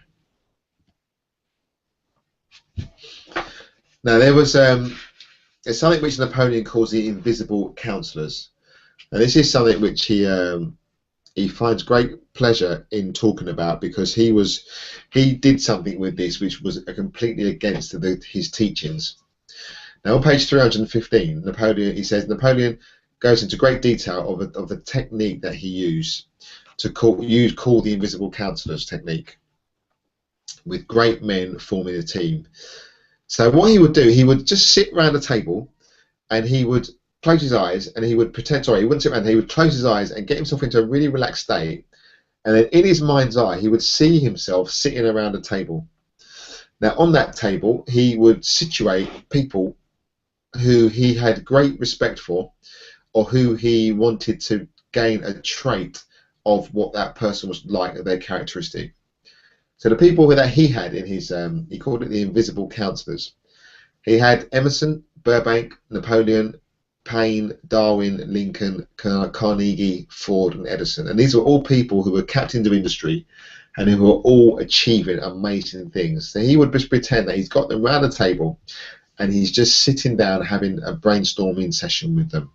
Now, there's something which Napoleon calls the invisible counsellors. And this is something which he finds great pleasure in talking about, because he did something with this which was completely against his teachings. Now, on page 315, he says Napoleon goes into great detail of the technique that he used to call the invisible counsellors technique, with great men forming a team. So what he would do, he would just sit around a table, and he would close his eyes, and he would pretend, sorry, he wouldn't sit around, he would close his eyes and get himself into a really relaxed state, and then in his mind's eye, he would see himself sitting around a table. Now, on that table, he would situate people who he had great respect for, or who he wanted to gain a trait of what that person was like, their characteristic. So the people that he had in his, he called it the invisible counsellors. He had Emerson, Burbank, Napoleon, Paine, Darwin, Lincoln, Carnegie, Ford, and Edison. And these were all people who were captains of industry and who were all achieving amazing things. So he would just pretend that he's got them around a table and he's just sitting down having a brainstorming session with them.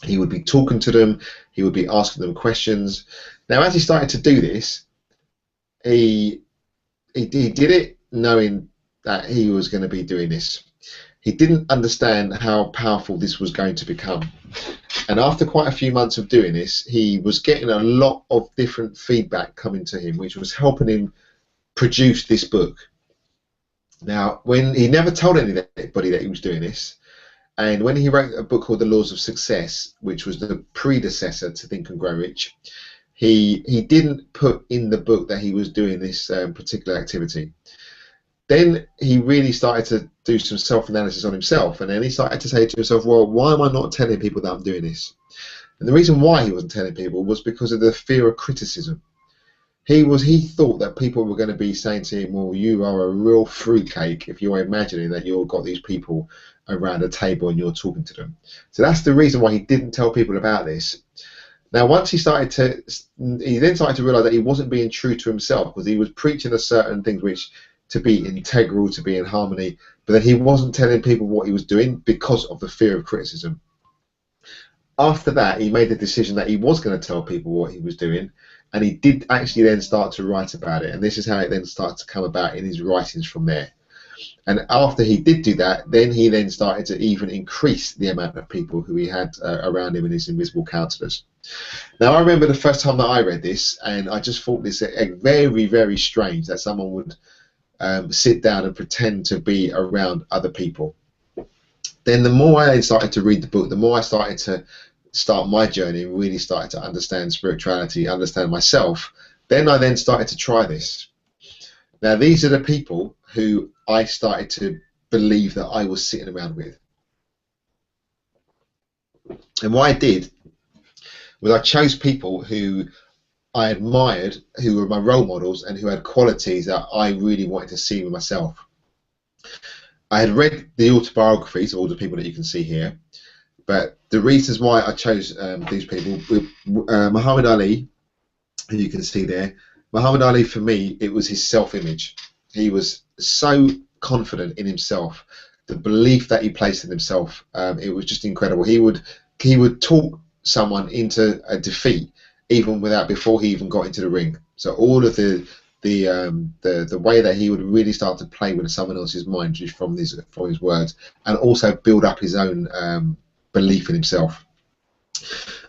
He would be talking to them, he would be asking them questions. Now, as he started to do this, he did it knowing that he was going to be doing this. He didn't understand how powerful this was going to become. And after quite a few months of doing this, he was getting a lot of different feedback coming to him, which was helping him produce this book. Now, when he never told anybody that he was doing this, and when he wrote a book called The Laws of Success, which was the predecessor to Think and Grow Rich, he didn't put in the book that he was doing this particular activity. Then he really started to do some self-analysis on himself, and then he started to say to himself, well, why am I not telling people that I'm doing this? And the reason why he wasn't telling people was because of the fear of criticism. He thought that people were going to be saying to him, well, you are a real fruitcake if you're imagining that you've got these people around a table and you're talking to them. So that's the reason why he didn't tell people about this. Now, once he then started to realize that he wasn't being true to himself, because he was preaching a certain things which to be integral, to be in harmony, but then he wasn't telling people what he was doing because of the fear of criticism. After that, he made the decision that he was going to tell people what he was doing, and he did actually then start to write about it, and this is how it then started to come about in his writings from there. And after he did do that, then he then started to even increase the amount of people who he had around him in his invisible counsellors. Now, I remember the first time that I read this, and I just thought this very, very strange that someone would sit down and pretend to be around other people. Then the more I then started to read the book, the more I started to start my journey and really started to understand spirituality, understand myself. Then I then started to try this. Now, these are the people who I started to believe that I was sitting around with. And what I did was I chose people who I admired, who were my role models and who had qualities that I really wanted to see with myself. I had read the autobiographies of all the people that you can see here, but the reasons why I chose these people were Muhammad Ali, who you can see there. Muhammad Ali, for me, it was his self-image. He was so confident in himself, the belief that he placed in himself. It was just incredible. He would talk someone into a defeat even before he even got into the ring. So all of the way that he would really start to play with someone else's mind just from his words, and also build up his own belief in himself.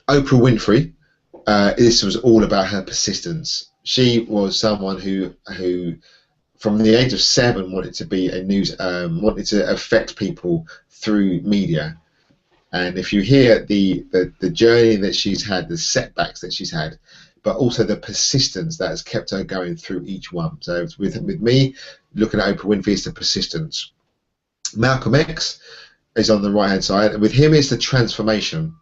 Oprah Winfrey, this was all about her persistence. She was someone who from the age of 7 wanted to be wanted to affect people through media. And if you hear the journey that she's had, the setbacks that she's had, but also the persistence that has kept her going through each one. So with me, looking at Oprah Winfrey, it's the persistence. Malcolm X is on the right hand side, and with him is the transformation,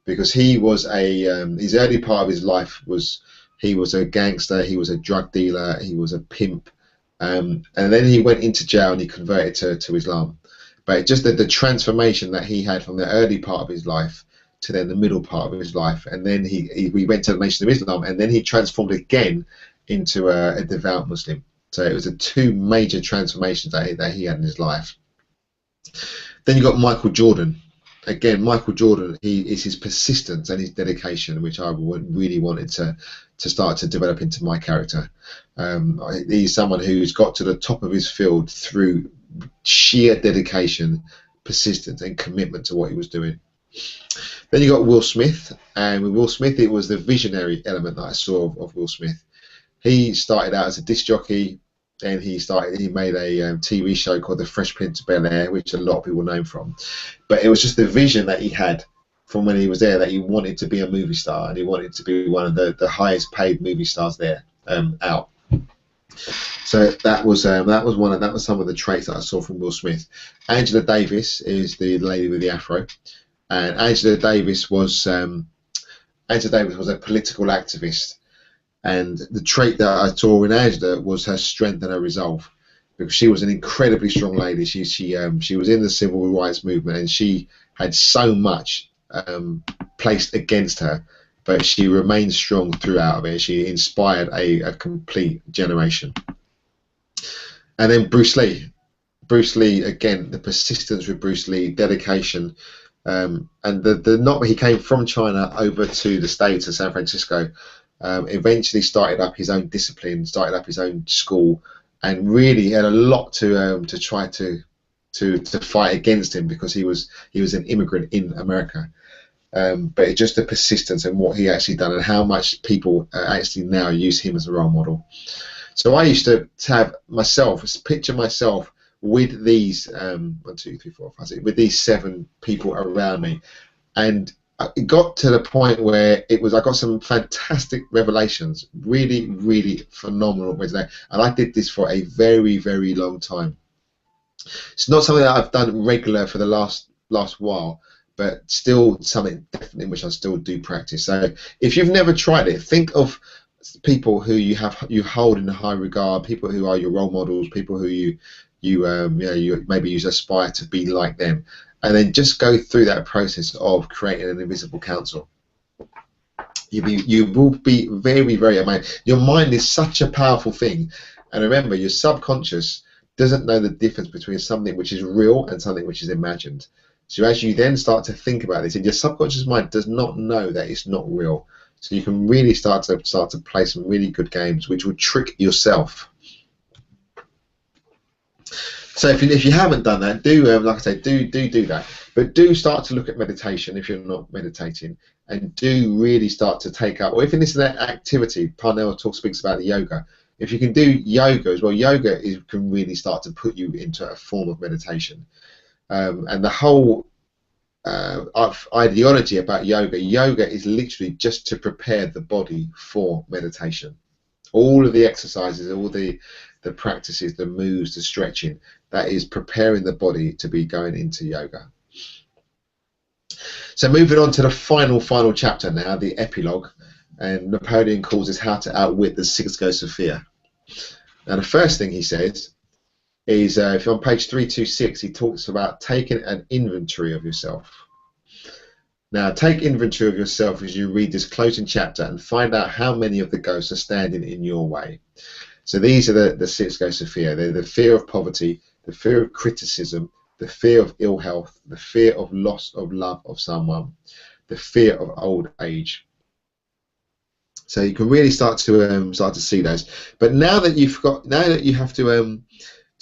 because he was his early part of his life was he was a gangster, he was a drug dealer, he was a pimp, and then he went into jail and he converted to Islam. But just the transformation that he had from the early part of his life to then the middle part of his life, and then he went to the Nation of Islam, and then he transformed again into a devout Muslim. So it was the two major transformations that he had in his life. Then you got Michael Jordan. Again, Michael Jordan, is his persistence and his dedication, which I really wanted to start to develop into my character. He's someone who's got to the top of his field through sheer dedication, persistence, and commitment to what he was doing. Then you got Will Smith, and with Will Smith, it was the visionary element that I saw of Will Smith. He started out as a disc jockey, and he made a TV show called The Fresh Prince of Bel-Air, which a lot of people know him from. But it was just the vision that he had from when he was there, that he wanted to be a movie star, and he wanted to be one of the highest paid movie stars there out. So that was some of the traits that I saw from Will Smith. Angela Davis is the lady with the afro, and Angela Davis was a political activist. And the trait that I saw in Angela was her strength and her resolve, because she was an incredibly strong lady. She was in the civil rights movement, and she had so much placed against her, but she remained strong throughout it. She inspired a complete generation. And then Bruce Lee. Bruce Lee, again, the persistence with Bruce Lee, dedication, and he came from China over to the States, to San Francisco. Eventually started up his own discipline, started up his own school, and really had a lot to try to fight against him, because he was an immigrant in America. But it's just the persistence and what he actually done, and how much people actually now use him as a role model. So I used to have picture myself with these 1, 2, 3, 4, 5, 6, with these 7 people around me, and it got to the point where I got some fantastic revelations, really, really phenomenal. And I did this for a very, very long time. It's not something that I've done regular for the last while, but still something definitely which I still do practice. So if you've never tried it, think of people who you hold in high regard, people who are your role models, people who you maybe aspire to be like them. And then just go through that process of creating an invisible council. You will be very, very amazed. Your mind is such a powerful thing. And remember, your subconscious doesn't know the difference between something which is real and something which is imagined. So as you then start to think about this, and your subconscious mind does not know that it's not real. So you can really start to play some really good games which will trick yourself. So if you haven't done that, do like I say, do that. But do start to look at meditation if you're not meditating, and do really start to take up, or if this is an activity, Parnell speaks about the yoga. If you can do yoga as well, yoga can really start to put you into a form of meditation. And the whole ideology about yoga is literally just to prepare the body for meditation. All of the exercises, all the practices, the moves, the stretching, that is preparing the body to be going into yoga. So moving on to the final chapter now, the epilogue, and Napoleon calls this How to Outwit the 6 Ghosts of Fear. Now the first thing he says is, if you're on page 326, he talks about taking an inventory of yourself. Now take inventory of yourself as you read this closing chapter and find out how many of the ghosts are standing in your way. So these are the 6 ghosts of fear. They're the fear of poverty, the fear of criticism, the fear of ill health, the fear of loss of love of someone, the fear of old age. So you can really start to see those. But now that you have to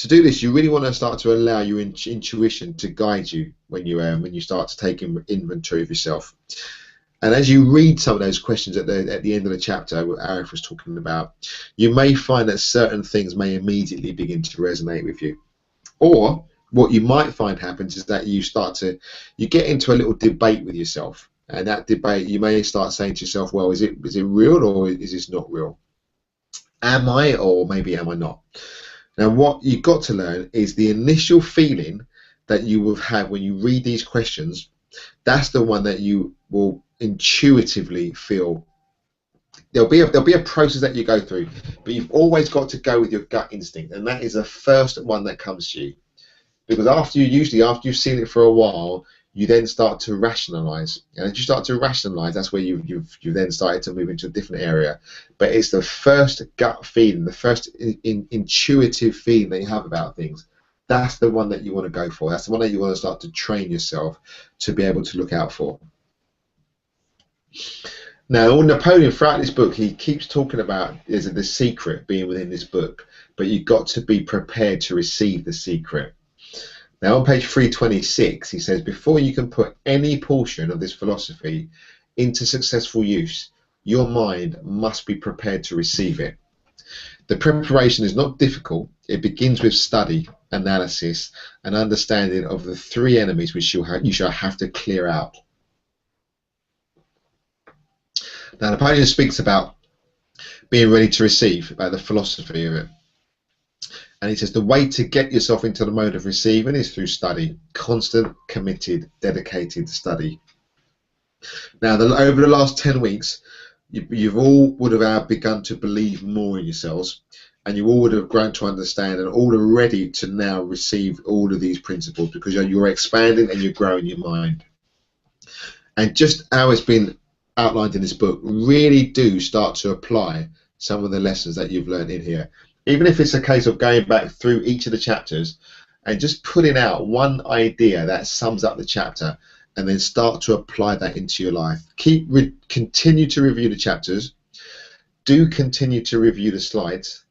do this, you really want to start to allow your intuition to guide you when you start to take inventory of yourself. And as you read some of those questions at the end of the chapter, what Arif was talking about, you may find that certain things may immediately begin to resonate with you. Or what you might find happens is that you get into a little debate with yourself. And that debate, you may start saying to yourself, well, is it real or is this not real? Am I, or maybe am I not? Now what you've got to learn is the initial feeling that you will have when you read these questions, that's the one that you will intuitively feel. There'll be a process that you go through, but you've always got to go with your gut instinct, and that is the first one that comes to you. Because after you've seen it for a while, you then start to rationalize, and as you start to rationalize, that's where you've then started to move into a different area. But it's the first gut feeling, the first intuitive feeling that you have about things. That's the one that you want to go for. That's the one that you want to start to train yourself to be able to look out for. Now, Napoleon, throughout this book, he keeps talking about the secret being within this book, but you've got to be prepared to receive the secret. Now, on page 326, he says, before you can put any portion of this philosophy into successful use, your mind must be prepared to receive it. The preparation is not difficult. It begins with study, analysis, and understanding of the three enemies which you shall have to clear out. Now, Napoleon speaks about being ready to receive, about the philosophy of it. And he says the way to get yourself into the mode of receiving is through study, constant, committed, dedicated study. Now, over the last 10 weeks, you've all would have begun to believe more in yourselves, and you all would have grown to understand and all are ready to now receive all of these principles, because you're expanding and you're growing your mind. And just how it's been outlined in this book, really do start to apply some of the lessons that you've learned in here. Even if it's a case of going back through each of the chapters and just putting out one idea that sums up the chapter, and then start to apply that into your life. Continue to review the chapters. Do continue to review the slides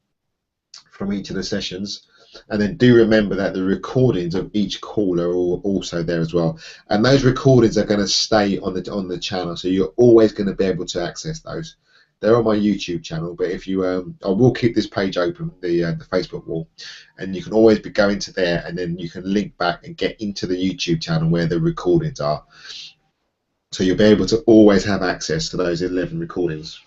from each of the sessions, and then do remember that the recordings of each call are also there as well. And those recordings are going to stay on the channel, so you're always going to be able to access those. They're on my YouTube channel, but if you, I will keep this page open, the Facebook wall, and you can always be going to there, and then you can link back and get into the YouTube channel where the recordings are. So you'll be able to always have access to those 11 recordings.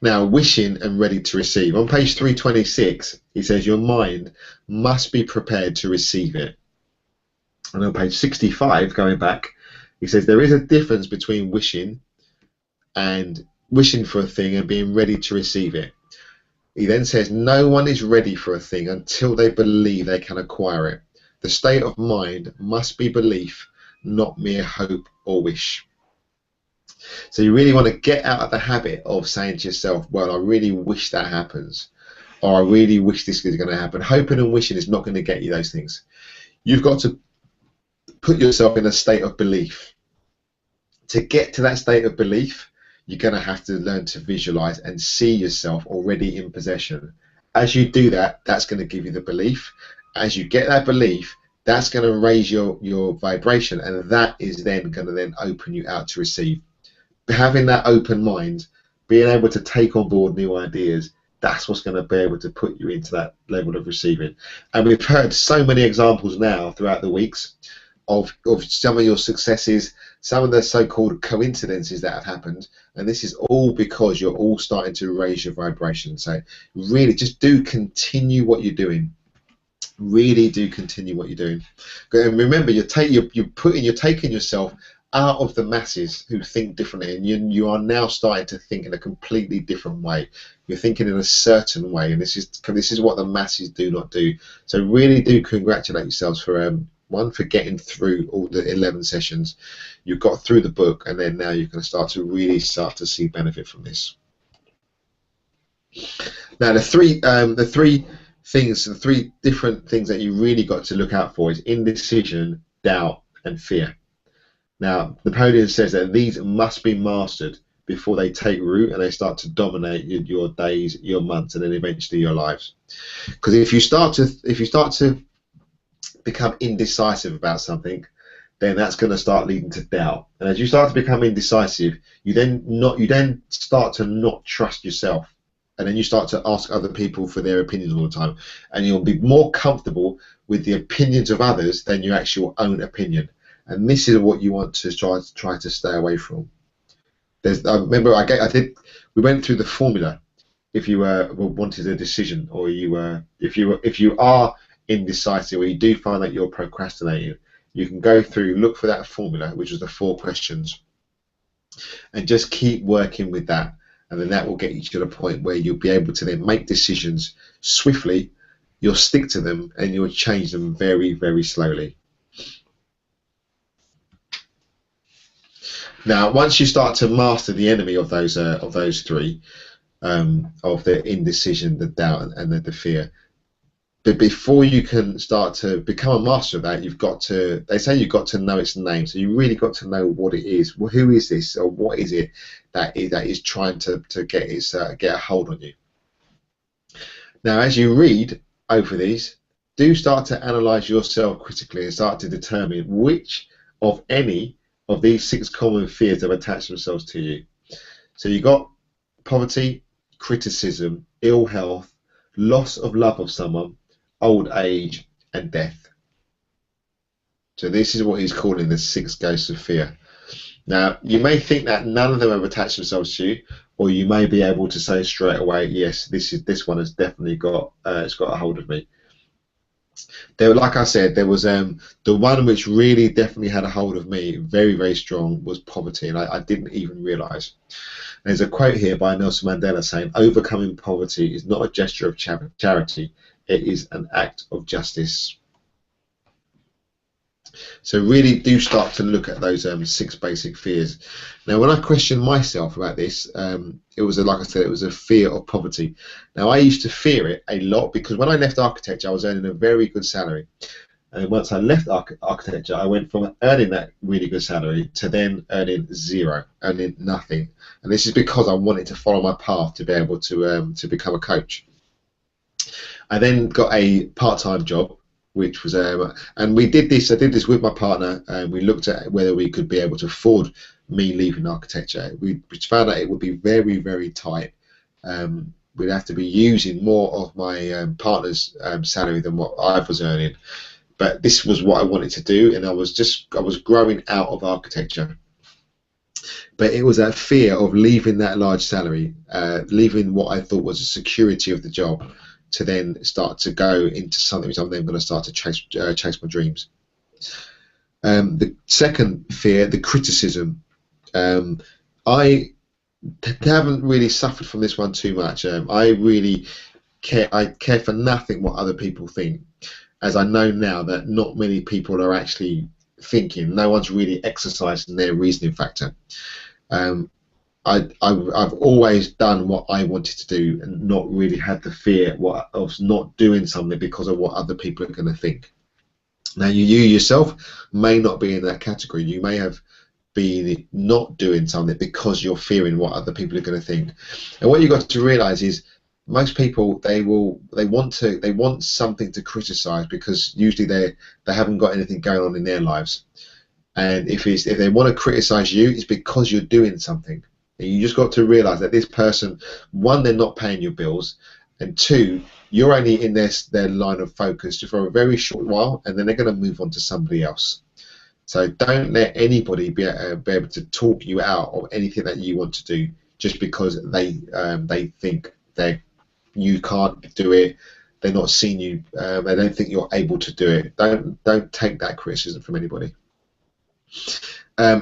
Now, wishing and ready to receive. On page 326, he says your mind must be prepared to receive it. And on page 65, going back, he says there is a difference between wishing for a thing and being ready to receive it. He then says no one is ready for a thing until they believe they can acquire it. The state of mind must be belief, not mere hope or wish. So you really want to get out of the habit of saying to yourself, well, I really wish that happens, or I really wish this is going to happen. Hoping and wishing is not going to get you those things. You've got to put yourself in a state of belief. To get to that state of belief, you're going to have to learn to visualize and see yourself already in possession. As you do that, that's going to give you the belief. As you get that belief, that's going to raise your vibration, and that is then going to then open you out to receive. Having that open mind, being able to take on board new ideas, that's what's going to be able to put you into that level of receiving. And we've heard so many examples now throughout the weeks of some of your successes, some of the so-called coincidences that have happened, and this is all because you're all starting to raise your vibration. So really just do continue what you're doing. Really do continue what you're doing. And remember, you're taking yourself out of the masses who think differently, and you are now starting to think in a completely different way. You're thinking in a certain way, and this is what the masses do not do. So really do congratulate yourselves for for getting through all the 11 sessions. You've got through the book, and then now you're going to really start to see benefit from this. Now the three different things that you really got to look out for is indecision, doubt, and fear. Now, Napoleon says that these must be mastered before they take root and they start to dominate your days, your months, and then eventually your lives. Because if you start to become indecisive about something, then that's going to start leading to doubt. And as you start to become indecisive, you then start to not trust yourself, and then you start to ask other people for their opinions all the time, and you'll be more comfortable with the opinions of others than your actual own opinion. And this is what you want to try to stay away from. I remember we went through the formula. If you wanted a decision, or if you are indecisive, or you do find that you're procrastinating, you can go through, look for that formula, which is the 4 questions, and just keep working with that, and then that will get you to the point where you'll be able to then make decisions swiftly. You'll stick to them, and you'll change them very, very slowly. Now, once you start to master the enemy of those 3, of the indecision, the doubt, and the fear, but before you can start to become a master of that, you've got to, they say you've got to know its name. So you really got to know what it is. Well, who is this, or what is it that is trying to get a hold on you? Now, as you read over these, do start to analyze yourself critically and start to determine which of any of these 6 common fears have attached themselves to you. So you got poverty, criticism, ill health, loss of love of someone, old age, and death. So this is what he's calling the 6 ghosts of fear. Now, you may think that none of them have attached themselves to you, or you may be able to say straight away, yes, this one has definitely got it's got a hold of me. There, like I said, there was the one which really definitely had a hold of me, very, very strong, was poverty, and I didn't even realise. There's a quote here by Nelson Mandela saying, "Overcoming poverty is not a gesture of charity, it is an act of justice." So really do start to look at those 6 basic fears. Now, when I questioned myself about this, it was, like I said, it was a fear of poverty. Now, I used to fear it a lot because when I left architecture, I was earning a very good salary. And once I left architecture, I went from earning that really good salary to then earning 0, earning nothing. And this is because I wanted to follow my path to be able to become a coach. I then got a part-time job, which was and we did this. I did this with my partner, and we looked at whether we could be able to afford me leaving architecture. We found out it would be very, very tight. We'd have to be using more of my partner's salary than what I was earning. But this was what I wanted to do, and I was growing out of architecture. But it was that fear of leaving that large salary, leaving what I thought was the security of the job, to then start to go into something which I'm then going to start to chase my dreams. The second fear, the criticism. I haven't really suffered from this one too much. I really care. I care for nothing what other people think, as I know now that not many people are actually thinking. No one's really exercising their reasoning factor. I've always done what I wanted to do and not really had the fear of not doing something because of what other people are going to think. Now, you yourself may not be in that category. You may have been not doing something because you're fearing what other people are going to think. And what you've got to realise is most people, they want something to criticise because usually they haven't got anything going on in their lives. And if they want to criticise you, it's because you're doing something. And you just got to realise that this person, 1, they're not paying your bills, and 2, you're only in their line of focus just for a very short while, and then they're going to move on to somebody else. So don't let anybody be able to talk you out of anything that you want to do just because they think that you can't do it. They're not seeing you. They don't think you're able to do it. Don't take that criticism from anybody.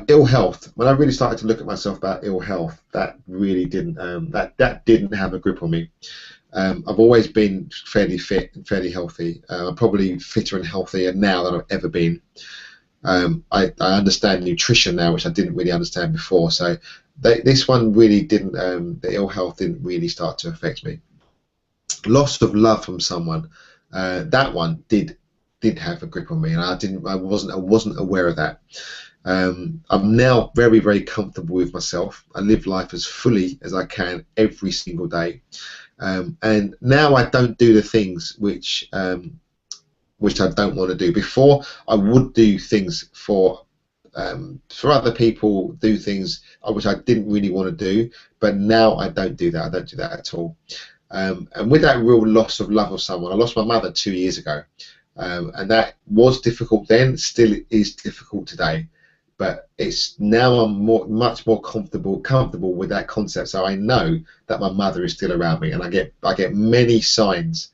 Ill health. When I really started to look at myself about ill health, that really didn't that didn't have a grip on me. I've always been fairly fit and fairly healthy. I'm probably fitter and healthier now than I've ever been. I understand nutrition now, which I didn't really understand before. So this one really didn't. The ill health didn't really start to affect me. Loss of love from someone. That one did have a grip on me, and I wasn't aware of that. I'm now very, very comfortable with myself. I live life as fully as I can every single day, and now I don't do the things which I don't want to do. Before, I would do things for other people, do things which I didn't really want to do, but now I don't do that. I don't do that at all. And with that real loss of love of someone, I lost my mother 2 years ago, and that was difficult then, still is difficult today. But it's now I'm much more comfortable with that concept. So I know that my mother is still around me, and I get many signs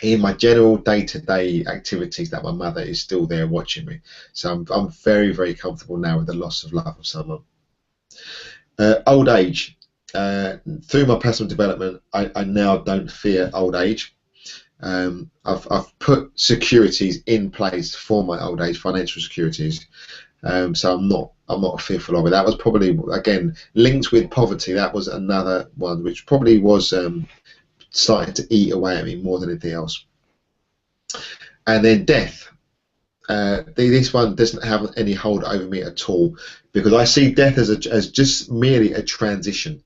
in my general day-to-day activities that my mother is still there watching me. So I'm very, very comfortable now with the loss of love of someone. Old age. Through my personal development, I now don't fear old age. I've put securities in place for my old age, financial securities. So I'm not fearful of it. That was probably, again, linked with poverty. That was another one which probably was starting to eat away at me more than anything else. And then death. This one doesn't have any hold over me at all, because I see death as just merely a transition.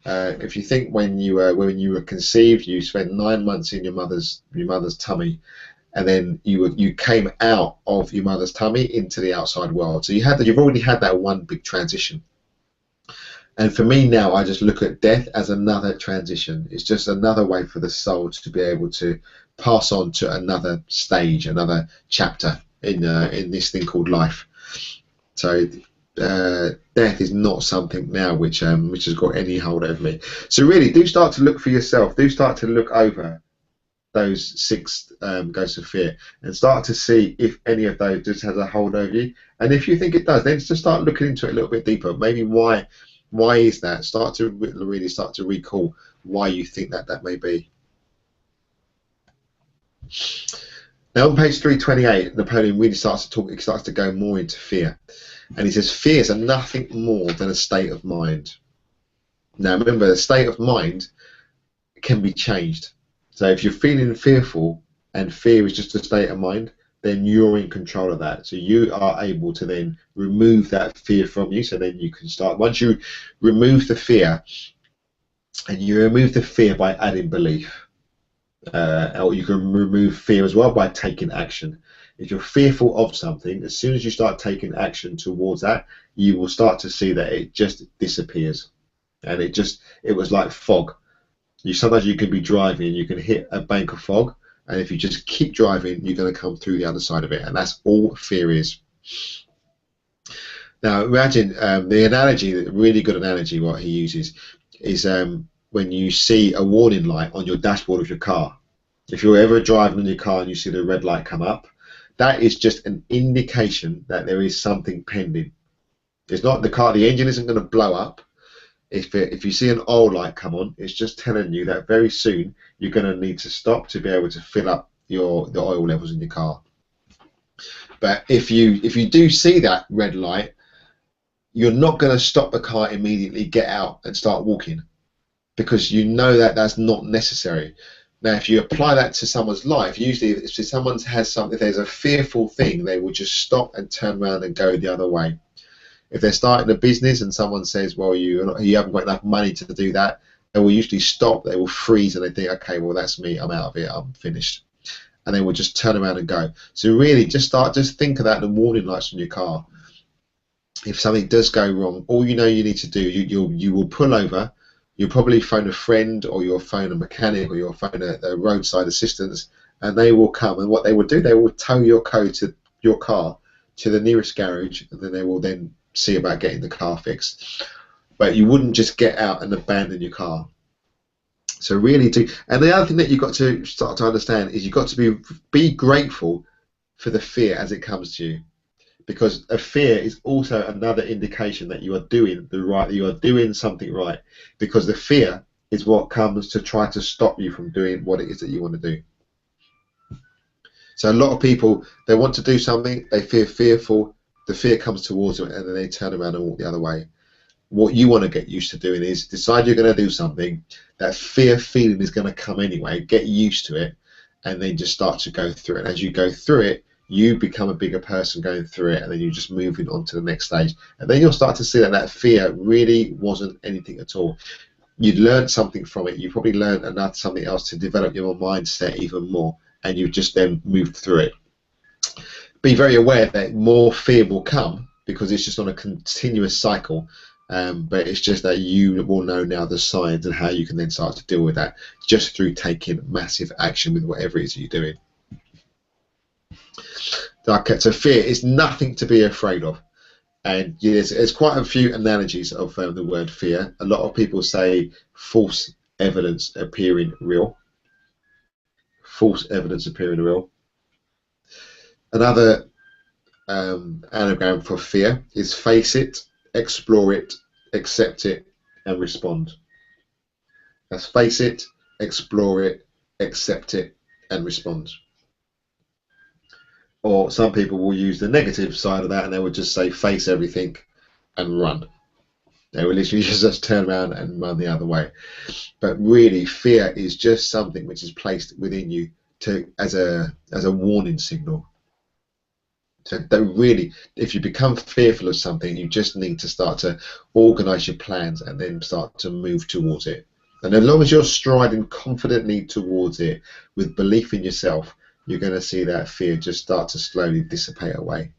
If you think when you were conceived, you spent 9 months in your mother's tummy, and then you came out of your mother's tummy into the outside world. So you've already had that one big transition. And for me now, I just look at death as another transition. It's just another way for the soul to be able to pass on to another stage, another chapter in this thing called life. So death is not something now which has got any hold over me. So really, do start to look for yourself. Do start to look over those 6 ghosts of fear and start to see if any of those just has a hold over you. And if you think it does, then just start looking into it a little bit deeper. Maybe why is that? Start to really start to recall why you think that may be. Now on page 328, Napoleon really starts to talk. He starts to go more into fear, and he says fears are nothing more than a state of mind. Now remember, the state of mind can be changed. So if you're feeling fearful and fear is just a state of mind, then you're in control of that. So you are able to then remove that fear from you. So then you can start, once you remove the fear, and you remove the fear by adding belief, or you can remove fear as well by taking action. If you're fearful of something, as soon as you start taking action towards that, you will start to see that it just disappears. And it was like fog. Sometimes you can be driving and you can hit a bank of fog, and if you just keep driving, you're going to come through the other side of it, and that's all fear is. Now imagine the analogy, the really good analogy what he uses is when you see a warning light on your dashboard of your car. If you're ever driving in your car and you see the red light come up, that is just an indication that there is something pending. It's not the engine isn't going to blow up. If you see an oil light come on, it's just telling you that very soon you're going to need to stop to be able to fill up the oil levels in your car. But if you do see that red light, you're not going to stop the car immediately, get out and start walking, because you know that that's not necessary. Now, if you apply that to someone's life, usually if someone has something, if there's a fearful thing, they will just stop and turn around and go the other way. If they're starting a business and someone says, well, you haven't got enough money to do that, they will usually stop, they will freeze, and they think, okay, well, that's me, I'm out of it, I'm finished. And they will just turn around and go. So really, just think of that, the warning lights on your car. If something does go wrong, all you need to do, you will pull over, you'll probably phone a friend, or you'll phone a mechanic, or you'll phone a roadside assistance, and they will come, and what they will do, they will tow your car to the nearest garage, and then they will then see about getting the car fixed. But you wouldn't just get out and abandon your car. So really and the other thing that you've got to start to understand is you've got to be grateful for the fear as it comes to you, because a fear is also another indication that you are doing you are doing something right, because the fear is what comes to try to stop you from doing what it is that you want to do. So a lot of people, they want to do something, they feel fearful, the fear comes towards them, and then they turn around and walk the other way. What you want to get used to doing is decide you're going to do something, that fear feeling is going to come anyway, get used to it, and then just start to go through it. And as you go through it, you become a bigger person going through it, and then you're just moving on to the next stage. And then you'll start to see that fear really wasn't anything at all. You'd learned something from it. You probably learned something else to develop your mindset even more, and you've just then moved through it. Be very aware that more fear will come, because it's just on a continuous cycle, but it's just that you will know now the signs and how you can then start to deal with that just through taking massive action with whatever it is you're doing. Okay, so fear is nothing to be afraid of, and there's quite a few analogies of the word fear. A lot of people say false evidence appearing real. false evidence appearing real. Another anagram for fear is face it, explore it, accept it, and respond. That's face it, explore it, accept it, and respond. Or some people will use the negative side of that and they would just say face everything and run. They will literally just turn around and run the other way. But really, fear is just something which is placed within you as a warning signal. So really, if you become fearful of something, you just need to start to organize your plans and then start to move towards it. And as long as you're striding confidently towards it with belief in yourself, you're going to see that fear just start to slowly dissipate away.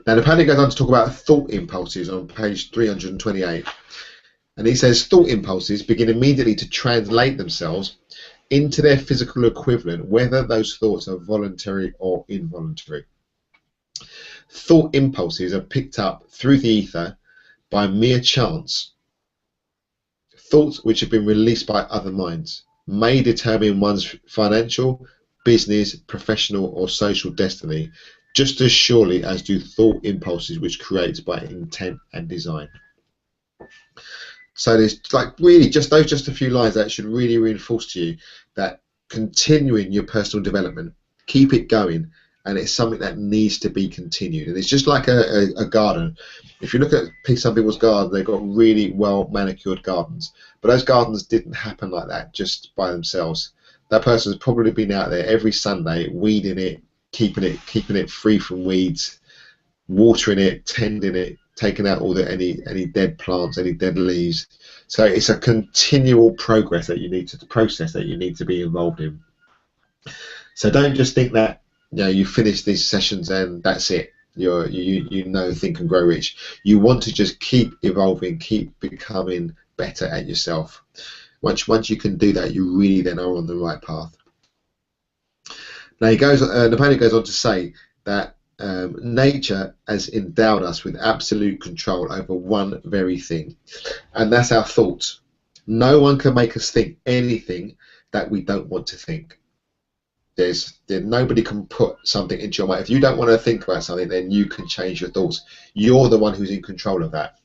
Now, Napoleon goes on to talk about thought impulses on page 328. And he says, thought impulses begin immediately to translate themselves into their physical equivalent, whether those thoughts are voluntary or involuntary. Thought impulses are picked up through the ether by mere chance. Thoughts which have been released by other minds may determine one's financial, business, professional, or social destiny just as surely as do thought impulses which create by intent and design. So there's like really just a few lines that should really reinforce to you that continuing your personal development, keep it going, and it's something that needs to be continued. And it's just like a garden. If you look at some people's gardens, they've got really well manicured gardens, but those gardens didn't happen like that just by themselves. That person's probably been out there every Sunday weeding it, keeping it free from weeds, watering it, tending it, taking out all any dead plants, any dead leaves. So it's a continual progress that you need to process, that you need to be involved in. So don't just think that you finish these sessions and that's it. You know Think and Grow Rich. You want to just keep evolving, keep becoming better at yourself. Once you can do that, you really then are on the right path. Now Napoleon goes on to say that nature has endowed us with absolute control over one very thing, and that's our thoughts. No one can make us think anything that we don't want to think. Nobody can put something into your mind. If you don't want to think about something, then you can change your thoughts. You're the one who's in control of that.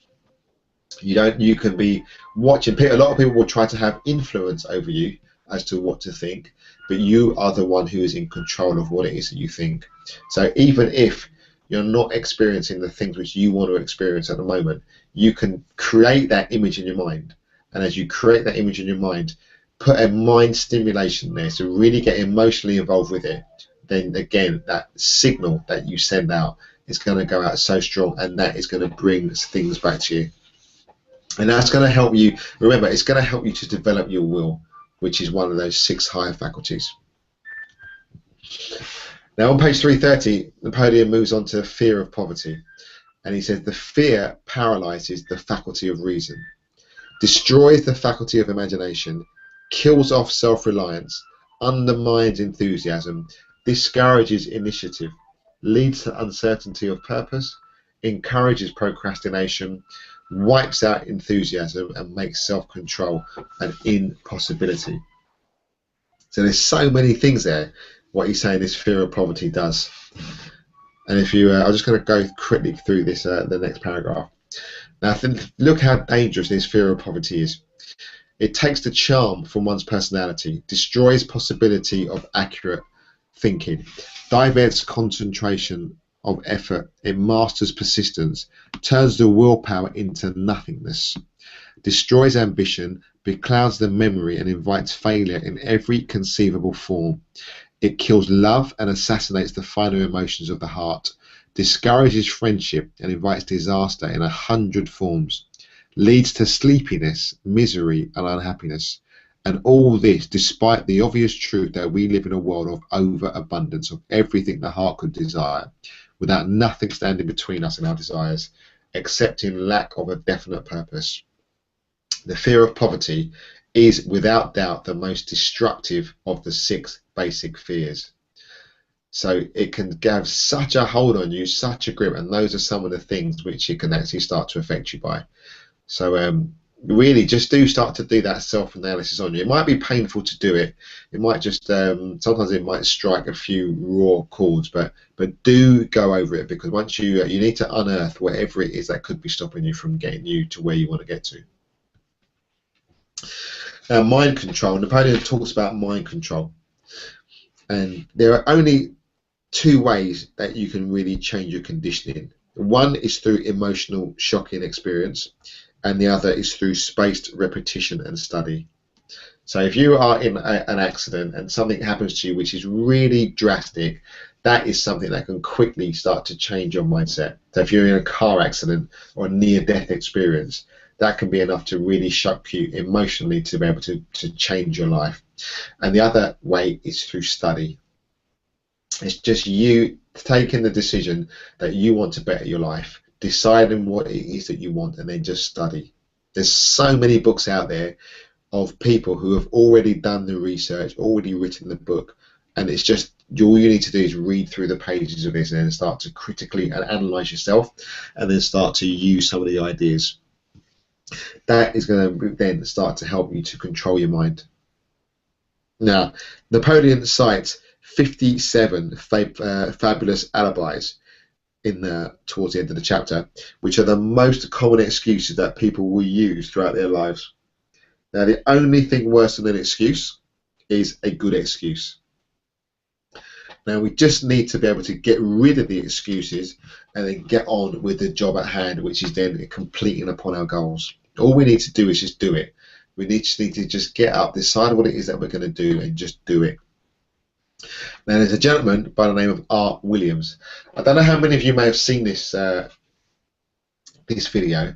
You can be watching. A lot of people will try to have influence over you as to what to think, but you are the one who is in control of what it is that you think. So even if you're not experiencing the things which you want to experience at the moment, you can create that image in your mind. And as you create that image in your mind, put a mind stimulation there, so really get emotionally involved with it. Then again, that signal that you send out is going to go out so strong, and that is going to bring things back to you. And that's going to help you, remember, it's going to help you to develop your will, which is one of those 6 higher faculties. Now on page 330, Napoleon moves on to fear of poverty. And he says, the fear paralyzes the faculty of reason, destroys the faculty of imagination, kills off self-reliance, undermines enthusiasm, discourages initiative, leads to uncertainty of purpose, encourages procrastination, wipes out enthusiasm, and makes self-control an impossibility. So there's so many things there. What he's saying this fear of poverty does. And if you, I'm just going to go quickly through this, the next paragraph. Now, look how dangerous this fear of poverty is. It takes the charm from one's personality, destroys possibility of accurate thinking, diverts concentration of effort, it masters persistence, turns the willpower into nothingness, destroys ambition, beclouds the memory, and invites failure in every conceivable form. It kills love and assassinates the finer emotions of the heart, discourages friendship and invites disaster in 100 forms, leads to sleepiness, misery, and unhappiness. And all this despite the obvious truth that we live in a world of overabundance of everything the heart could desire, without nothing standing between us and our desires, except in lack of a definite purpose. The fear of poverty is without doubt the most destructive of the 6 basic fears. So it can have such a hold on you, such a grip, and those are some of the things which it can actually start to affect you by. So really just do start to do that self-analysis on you. It might be painful to do it. It might just sometimes it might strike a few raw chords, but do go over it, because once you need to unearth whatever it is that could be stopping you from getting you to where you want to get to. Now, mind control. Napoleon talks about mind control, and there are only two ways that you can really change your conditioning. One is through emotional shocking experience, and the other is through spaced repetition and study. So if you are in an accident and something happens to you which is really drastic, that is something that can quickly start to change your mindset. So if you're in a car accident or a near-death experience, that can be enough to really shock you emotionally to be able to change your life. And the other way is through study. It's just you taking the decision that you want to better your life, deciding what it is that you want, and then just study. There's so many books out there of people who have already done the research, already written the book, and it's just all you need to do is read through the pages of this and then start to critically analyze yourself, and then start to use some of the ideas. That is going to then start to help you to control your mind. Now, Napoleon cites 57 fabulous alibis towards the end of the chapter, which are the most common excuses that people will use throughout their lives. Now, the only thing worse than an excuse is a good excuse. Now, we just need to be able to get rid of the excuses and then get on with the job at hand, which is then completing upon our goals. All we need to do is just do it. We need to just get up, decide what it is that we're going to do, and just do it. Now, there's a gentleman by the name of Art Williams. I don't know how many of you may have seen this this video,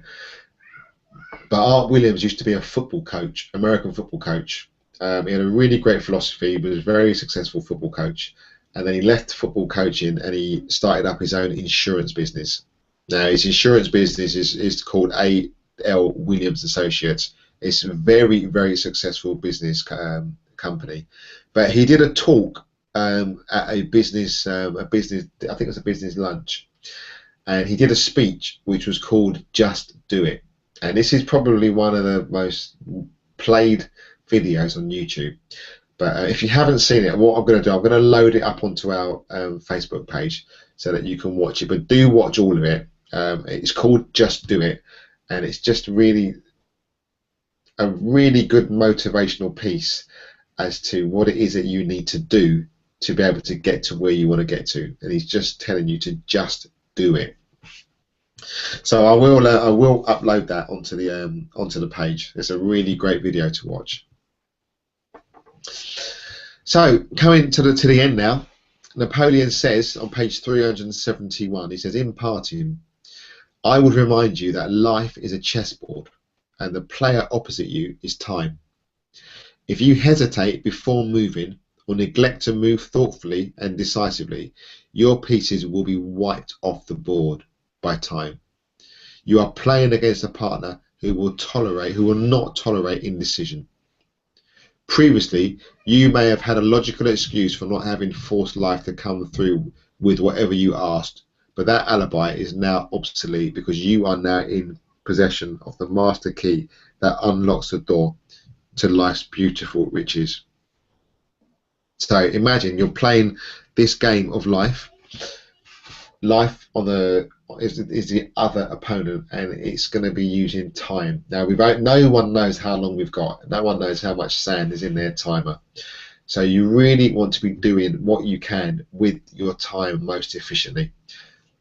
but Art Williams used to be a football coach, American football coach. He had a really great philosophy. He was a very successful football coach, and then he left football coaching and he started up his own insurance business. Now, his insurance business is called A.L. Williams Associates. It's a very, very successful business company. But he did a talk at a business, I think it was a business lunch, and he did a speech which was called "Just Do It." And this is probably one of the most played videos on YouTube. But if you haven't seen it, what I'm going to do, I'm going to load it up onto our Facebook page so that you can watch it. But do watch all of it. It's called "Just Do It," and it's just really a really good motivational piece as to what it is that you need to do to be able to get to where you want to get to. And he's just telling you to just do it. So I will upload that onto the page. It's a really great video to watch. So coming to the end now, Napoleon says on page 371, he says, in parting, I would remind you that life is a chessboard and the player opposite you is time. If you hesitate before moving or neglect to move thoughtfully and decisively, your pieces will be wiped off the board by time. You are playing against a partner who will not tolerate indecision. Previously, you may have had a logical excuse for not having forced life to come through with whatever you asked, but that alibi is now obsolete because you are now in possession of the master key that unlocks the door to life's beautiful riches. So imagine you're playing this game of life. Life is the other opponent, and it's going to be using time. Now no one knows how long we've got. No one knows how much sand is in their timer. So you really want to be doing what you can with your time most efficiently.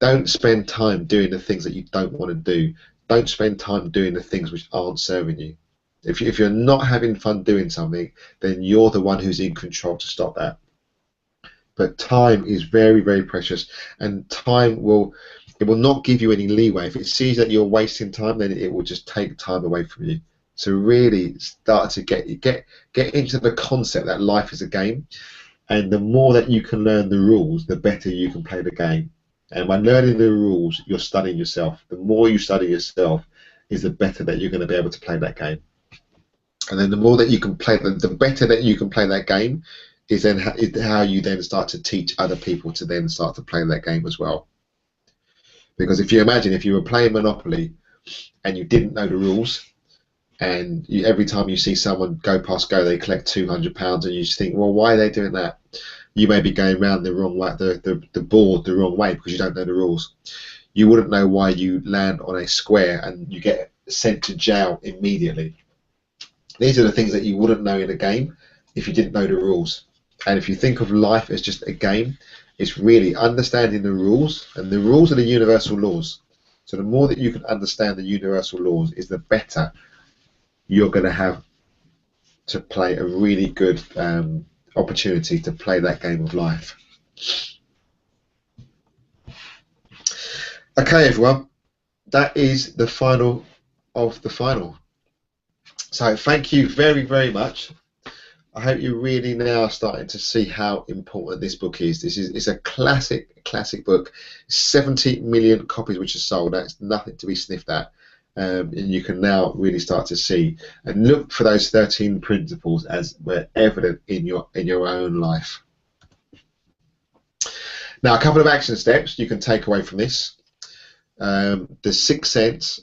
Don't spend time doing the things that you don't want to do. Don't spend time doing the things which aren't serving you. If you're not having fun doing something, then you're the one who's in control to stop that. But time is very, very precious, and time will not give you any leeway. If it sees that you're wasting time, then it will just take time away from you. So really start to get into the concept that life is a game, and the more that you can learn the rules, the better you can play the game. And by learning the rules, you're studying yourself. The more you study yourself, is the better that you're going to be able to play that game. And then the more that you can play, the better that you can play that game, is then how you then start to teach other people to then start to play that game as well. Because if you imagine if you were playing Monopoly and you didn't know the rules, and every time you see someone go past go, they collect £200, and you just think, well, why are they doing that? You may be going around the wrong way, the board the wrong way, because you don't know the rules. You wouldn't know why you land on a square and you get sent to jail immediately. These are the things that you wouldn't know in a game if you didn't know the rules. And if you think of life as just a game, it's really understanding the rules, and the rules are the universal laws. So the more that you can understand the universal laws, is the better you're going to have to play a really good opportunity to play that game of life. Okay, everyone, that is the final of the final. So thank you very, very much. I hope you really now are starting to see how important this book is. It's a classic book. 70 million copies which are sold. That's nothing to be sniffed at. And you can now really start to see and look for those 13 principles as were evident in your own life. Now, a couple of action steps you can take away from this. The sixth sense.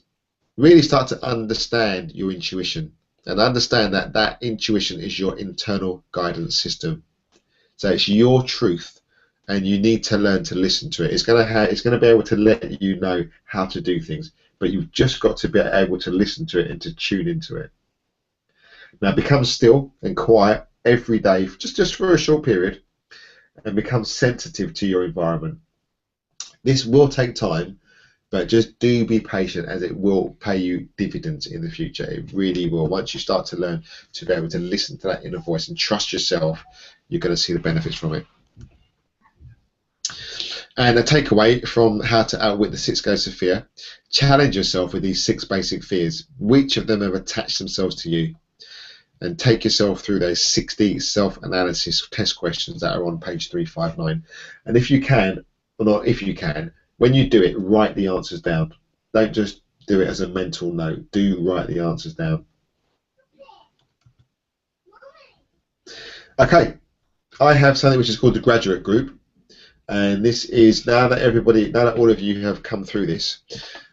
Really start to understand your intuition, and understand that that intuition is your internal guidance system. So it's your truth, and you need to learn to listen to it. It's going to be able to let you know how to do things, but you've just got to be able to listen to it and to tune into it. Now become still and quiet every day, just for a short period, and become sensitive to your environment. This will take time, but just do be patient, as it will pay you dividends in the future. It really will. Once you start to learn to be able to listen to that inner voice and trust yourself, you're going to see the benefits from it. And a takeaway from how to outwit the 6 ghosts of fear: challenge yourself with these 6 basic fears. Which of them have attached themselves to you? And take yourself through those 60 self-analysis test questions that are on page 359. And if you can, or not if you can, when you do it, write the answers down. Don't just do it as a mental note. Do write the answers down. Okay, I have something which is called the graduate group. And this is, now that all of you have come through this,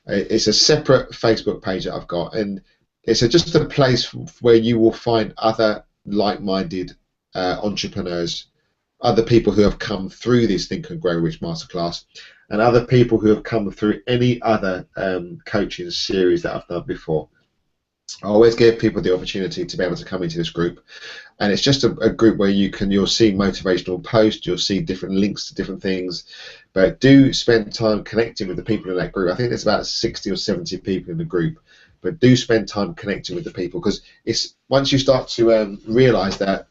it's a separate Facebook page that I've got, and it's just a place where you will find other like-minded entrepreneurs, other people who have come through this Think and Grow Rich Masterclass, and other people who have come through any other coaching series that I've done before. I always give people the opportunity to be able to come into this group, and it's just a group where you'll see motivational posts, you'll see different links to different things, but do spend time connecting with the people in that group. I think there's about 60 or 70 people in the group, but do spend time connecting with the people, because it's once you start to realize that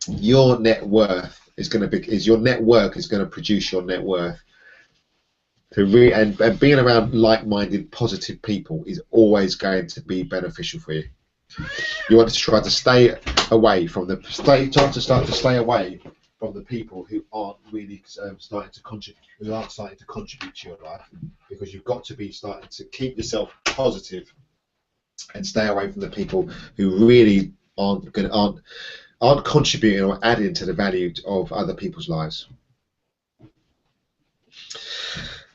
your net worth is going to produce your net worth. And being around like-minded, positive people is always going to be beneficial for you. You want to try to stay away from the people who aren't really starting to contribute to your life, because you've got to be starting to keep yourself positive and stay away from the people who really aren't contributing or adding to the value of other people's lives.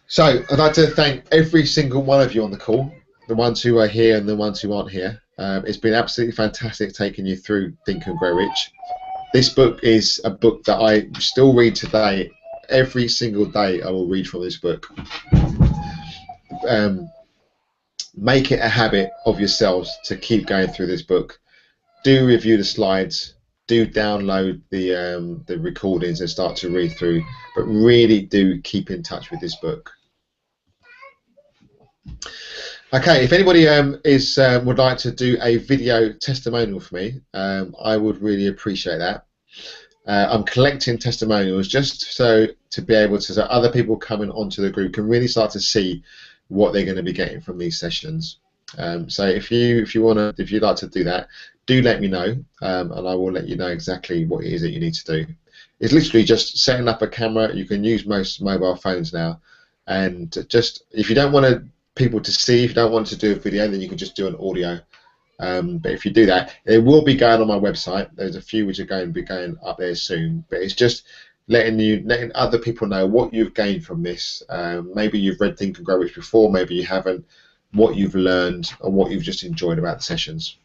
So I'd like to thank every single one of you on the call, the ones who are here and the ones who aren't here. It's been absolutely fantastic taking you through Think and Grow Rich. This book is a book that I still read today. Every single day I will read from this book. Make it a habit of yourselves to keep going through this book. Do review the slides. Do download the recordings and start to read through. But really do keep in touch with this book. Okay, if anybody would like to do a video testimonial for me, I would really appreciate that. I'm collecting testimonials just so to be able to, so other people coming onto the group can really start to see what they're going to be getting from these sessions. So if you'd like to do that, do let me know, and I will let you know exactly what it is that you need to do. It's literally just setting up a camera. You can use most mobile phones now, and just if you don't want people to see, if you don't want to do a video, then you can just do an audio. But if you do that, it will be going on my website. There's a few which are going to be going up there soon. But it's just letting other people know what you've gained from this. Maybe you've read Think and Grow Rich before, maybe you haven't. what you've learned and what you've just enjoyed about the sessions.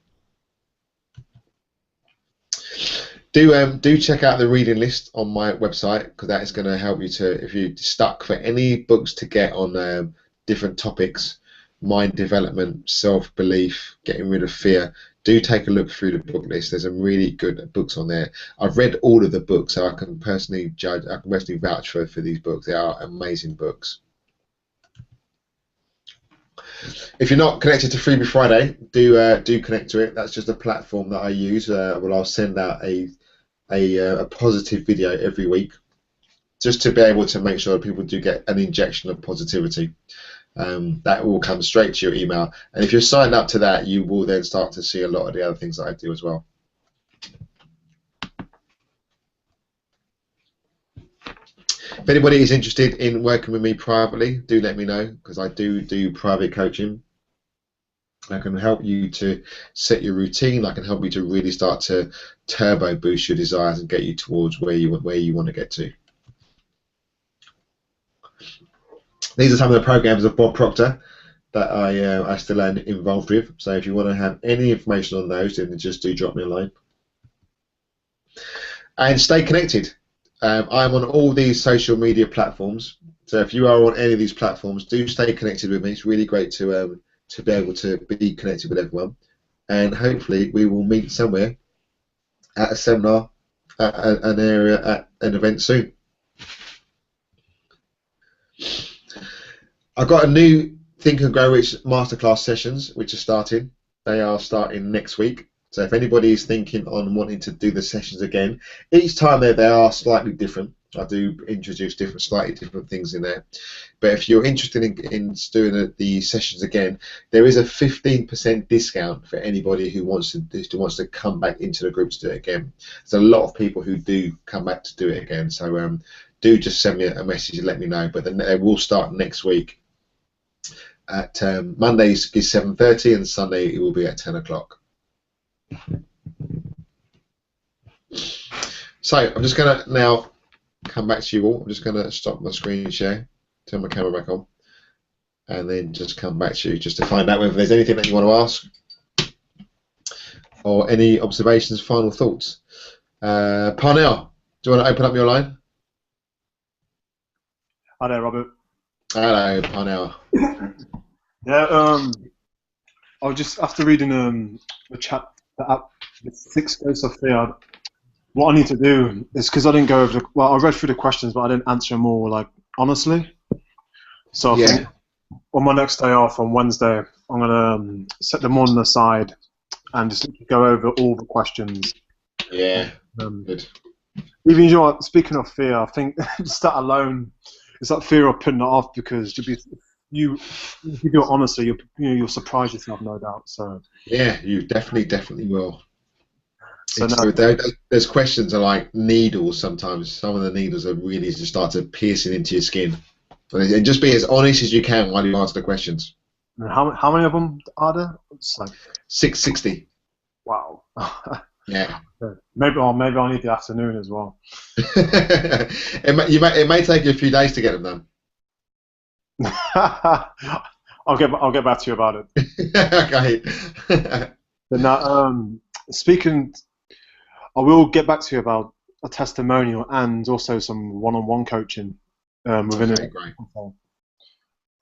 Do check out the reading list on my website, because that is going to help you to, if you're stuck for any books to get on different topics, mind development, self-belief, getting rid of fear, do take a look through the book list. There's some really good books on there. I've read all of the books, so I can personally vouch for these books. They are amazing books. If you're not connected to Freebie Friday, do connect to it. That's just a platform that I use. I'll send out a positive video every week, just to be able to make sure people do get an injection of positivity. That will come straight to your email, and if you're signed up to that, you will then start to see a lot of the other things that I do as well. If anybody is interested in working with me privately, do let me know, because I do private coaching. I can help you to set your routine. I can help you to really start to turbo boost your desires and get you towards where you want to get to. These are some of the programs of Bob Proctor that I still am involved with. So if you want to have any information on those, then just do drop me a line. And stay connected. I'm on all these social media platforms. So if you are on any of these platforms, do stay connected with me. It's really great to be able to be connected with everyone. And hopefully we will meet somewhere at a seminar, at an area, at an event soon. I've got a new Think and Grow Rich Masterclass sessions, which are starting. They are starting next week. So if anybody is thinking on wanting to do the sessions again, each time they are slightly different. I do introduce slightly different things in there. But if you're interested in doing the sessions again, there is a 15% discount for anybody who wants to come back into the group to do it again. There's a lot of people who do come back to do it again. So do just send me a message and let me know. But then they will start next week. At Mondays is 7:30 and Sunday it will be at 10 o'clock. So I'm just going to now come back to you all. I'm just going to stop my screen share, turn my camera back on, and then just come back to you just to find out whether there's anything that you want to ask or any observations, final thoughts. Parnell, do you want to open up your line?
Hi there, Robert.
Hello, Parnell.
Yeah, I was just after reading the 6 Ghosts of Fear. What I need to do is, because I didn't go over I read through the questions, but I didn't answer them all like honestly. So I think on my next day off on Wednesday, I'm gonna set them on the side and just go over all the questions.
Yeah. Good.
Even speaking of fear, I think just that alone, it's that fear of putting it off, because if you do it honestly, you'll surprise yourself, no doubt. So
yeah, you definitely will.
So
there's questions are like needles sometimes. Some of the needles are really just start to piercing into your skin. And just be as honest as you can while you answer the questions.
And how many of them are there? It's like
660.
Wow.
Yeah.
Maybe I need the afternoon as well.
it may take you a few days to get them done.
I'll get back to you about it.
Okay.
But now, speaking, I will get back to you about a testimonial and also some one-on-one coaching within it.
Great.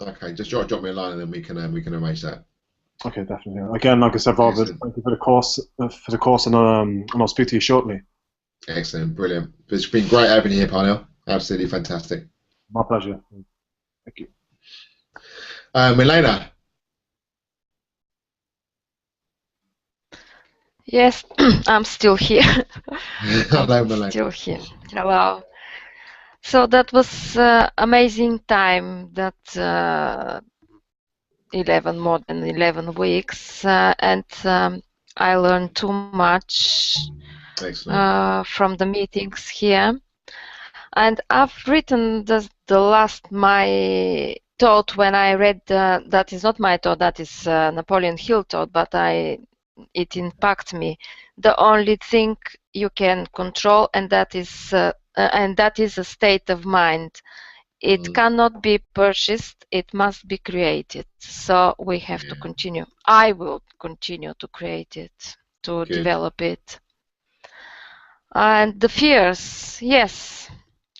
Okay, just drop me a line and then we can arrange that.
Okay, definitely. Again, like I said, Robert, thank you for the course, and I'll speak to you shortly.
Excellent, brilliant. It's been great having you here, Parnell. Absolutely fantastic.
My pleasure. Thank you.
Milena.
Yes, I'm still here.
Hello, Milena.
Still here. Hello. So that was amazing time. That more than 11 weeks, and I learned too much from the meetings here. And I've written the last my thought when I read that is not my thought, that is Napoleon Hill thought, but it impacted me. The only thing you can control, and that is a state of mind. It cannot be purchased, it must be created. So we have to continue. I will continue to create it, to develop it. And the fears, yes,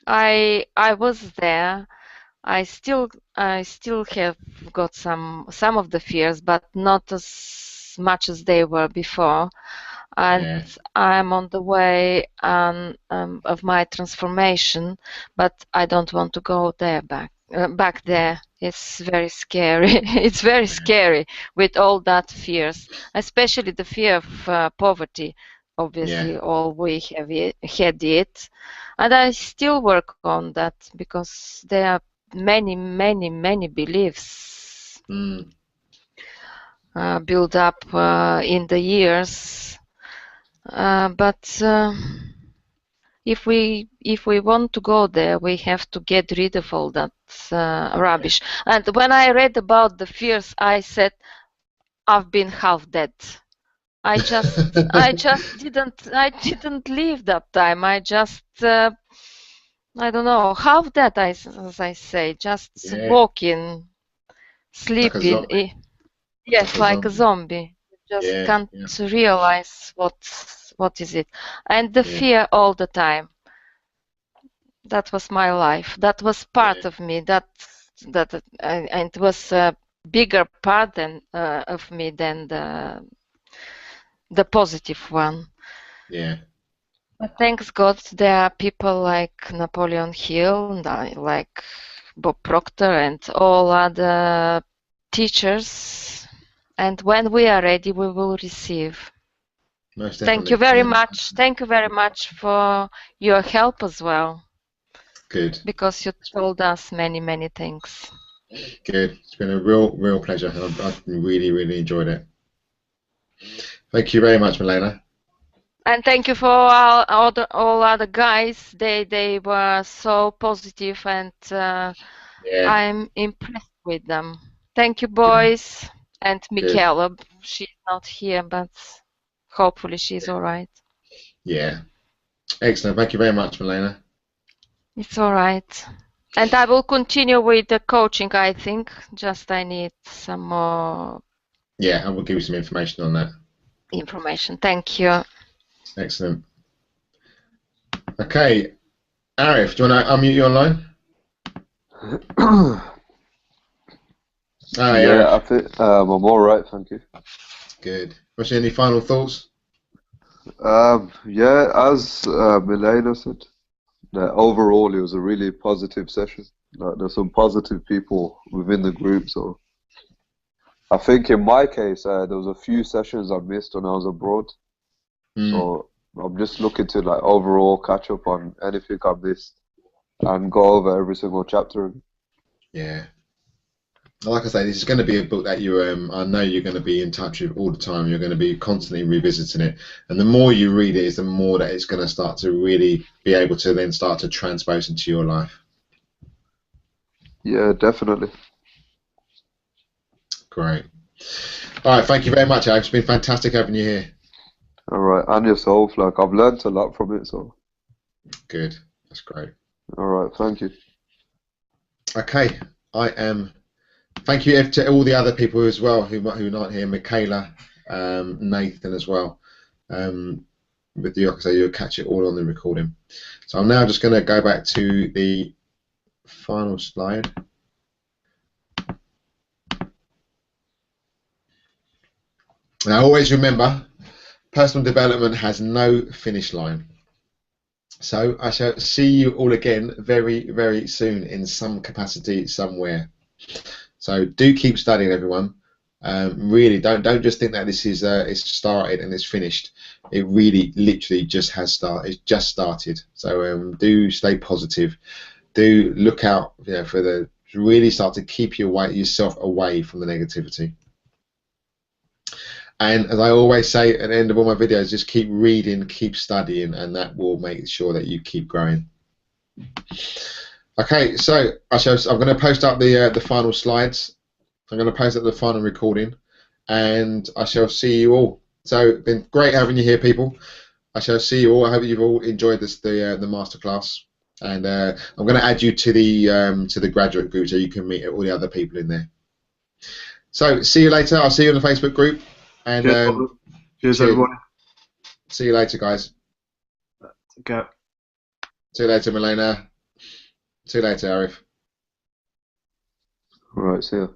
I was there. I still have got some of the fears, but not as much as they were before. And I'm on the way of my transformation, but I don't want to go there back there. It's very scary. It's very scary with all that fears, especially the fear of poverty. Obviously, all we have had it, and I still work on that because there are many beliefs built up in the years. But if we want to go there, we have to get rid of all that rubbish. And when I read about the fears, I said, I've been half dead. I just didn't live that time. I just I don't know, half dead, as I say, just walking, sleeping. Yes, like a zombie. You just can't realize what is it. And the fear all the time. That was my life. That was part of me. And it was a bigger part of me than the positive one.
Yeah.
But thanks God, there are people like Napoleon Hill, like Bob Proctor, and all other teachers. And when we are ready, we will receive.
Most
Thank you very much. Thank you very much for your help as well.
Good.
Because you told us many things.
Good. It's been a real pleasure. I've really enjoyed it. Thank you very much, Milena.
And thank you for all other guys. They were so positive, and I'm impressed with them. Thank you, boys. Good. And Michaela, she's not here, but hopefully she's all right.
Yeah. Excellent. Thank you very much, Milena.
It's all right. And I will continue with the coaching, I think. Just I need some more.
Yeah, I will give you some information on that.
Thank you.
Excellent. Okay. Arif, do you want to unmute you online?
Yeah, I think I'm all right, thank you.
Good. Was there any final thoughts?
Yeah, as Milena said, overall it was a really positive session. There's some positive people within the group, so I think in my case there was a few sessions I missed when I was abroad. So I'm just looking to overall catch up on anything I missed and go over every single chapter.
Yeah. Like I say, this is going to be a book that you I know you're going to be in touch with all the time. You're going to be constantly revisiting it, and the more you read it, the more that it's going to start to really be able to then start to transpose into your life.
Yeah, definitely.
Great. All right, thank you very much, Alex. It's been fantastic having you here.
All right, and yourself. I've learned a lot from it, so.
Good. That's great.
All right, thank you.
Okay, thank you to all the other people as well who are not here, Michaela, Nathan as well. With you, so you'll catch it all on the recording. So I'm now just going to go back to the final slide. Now always remember, personal development has no finish line. So I shall see you all again very soon in some capacity somewhere. So do keep studying, everyone. Really, don't just think that this is it's started and it's finished. It really, literally just has started. It's just started. So do stay positive. Do look out, for really start to keep yourself away from the negativity. And as I always say at the end of all my videos, just keep reading, keep studying, and that will make sure that you keep growing. Okay, so I'm going to post up the final slides. I'm going to post up the final recording, and I shall see you all. So it's been great having you here, people. I shall see you all. I hope you've all enjoyed the masterclass. And I'm going to add you to the graduate group so you can meet all the other people in there. So see you later. I'll see you in the Facebook group. And
cheers everybody.
See you later, guys.
Take care.
See you later, Milena. See you later, Arif.
All right, see ya.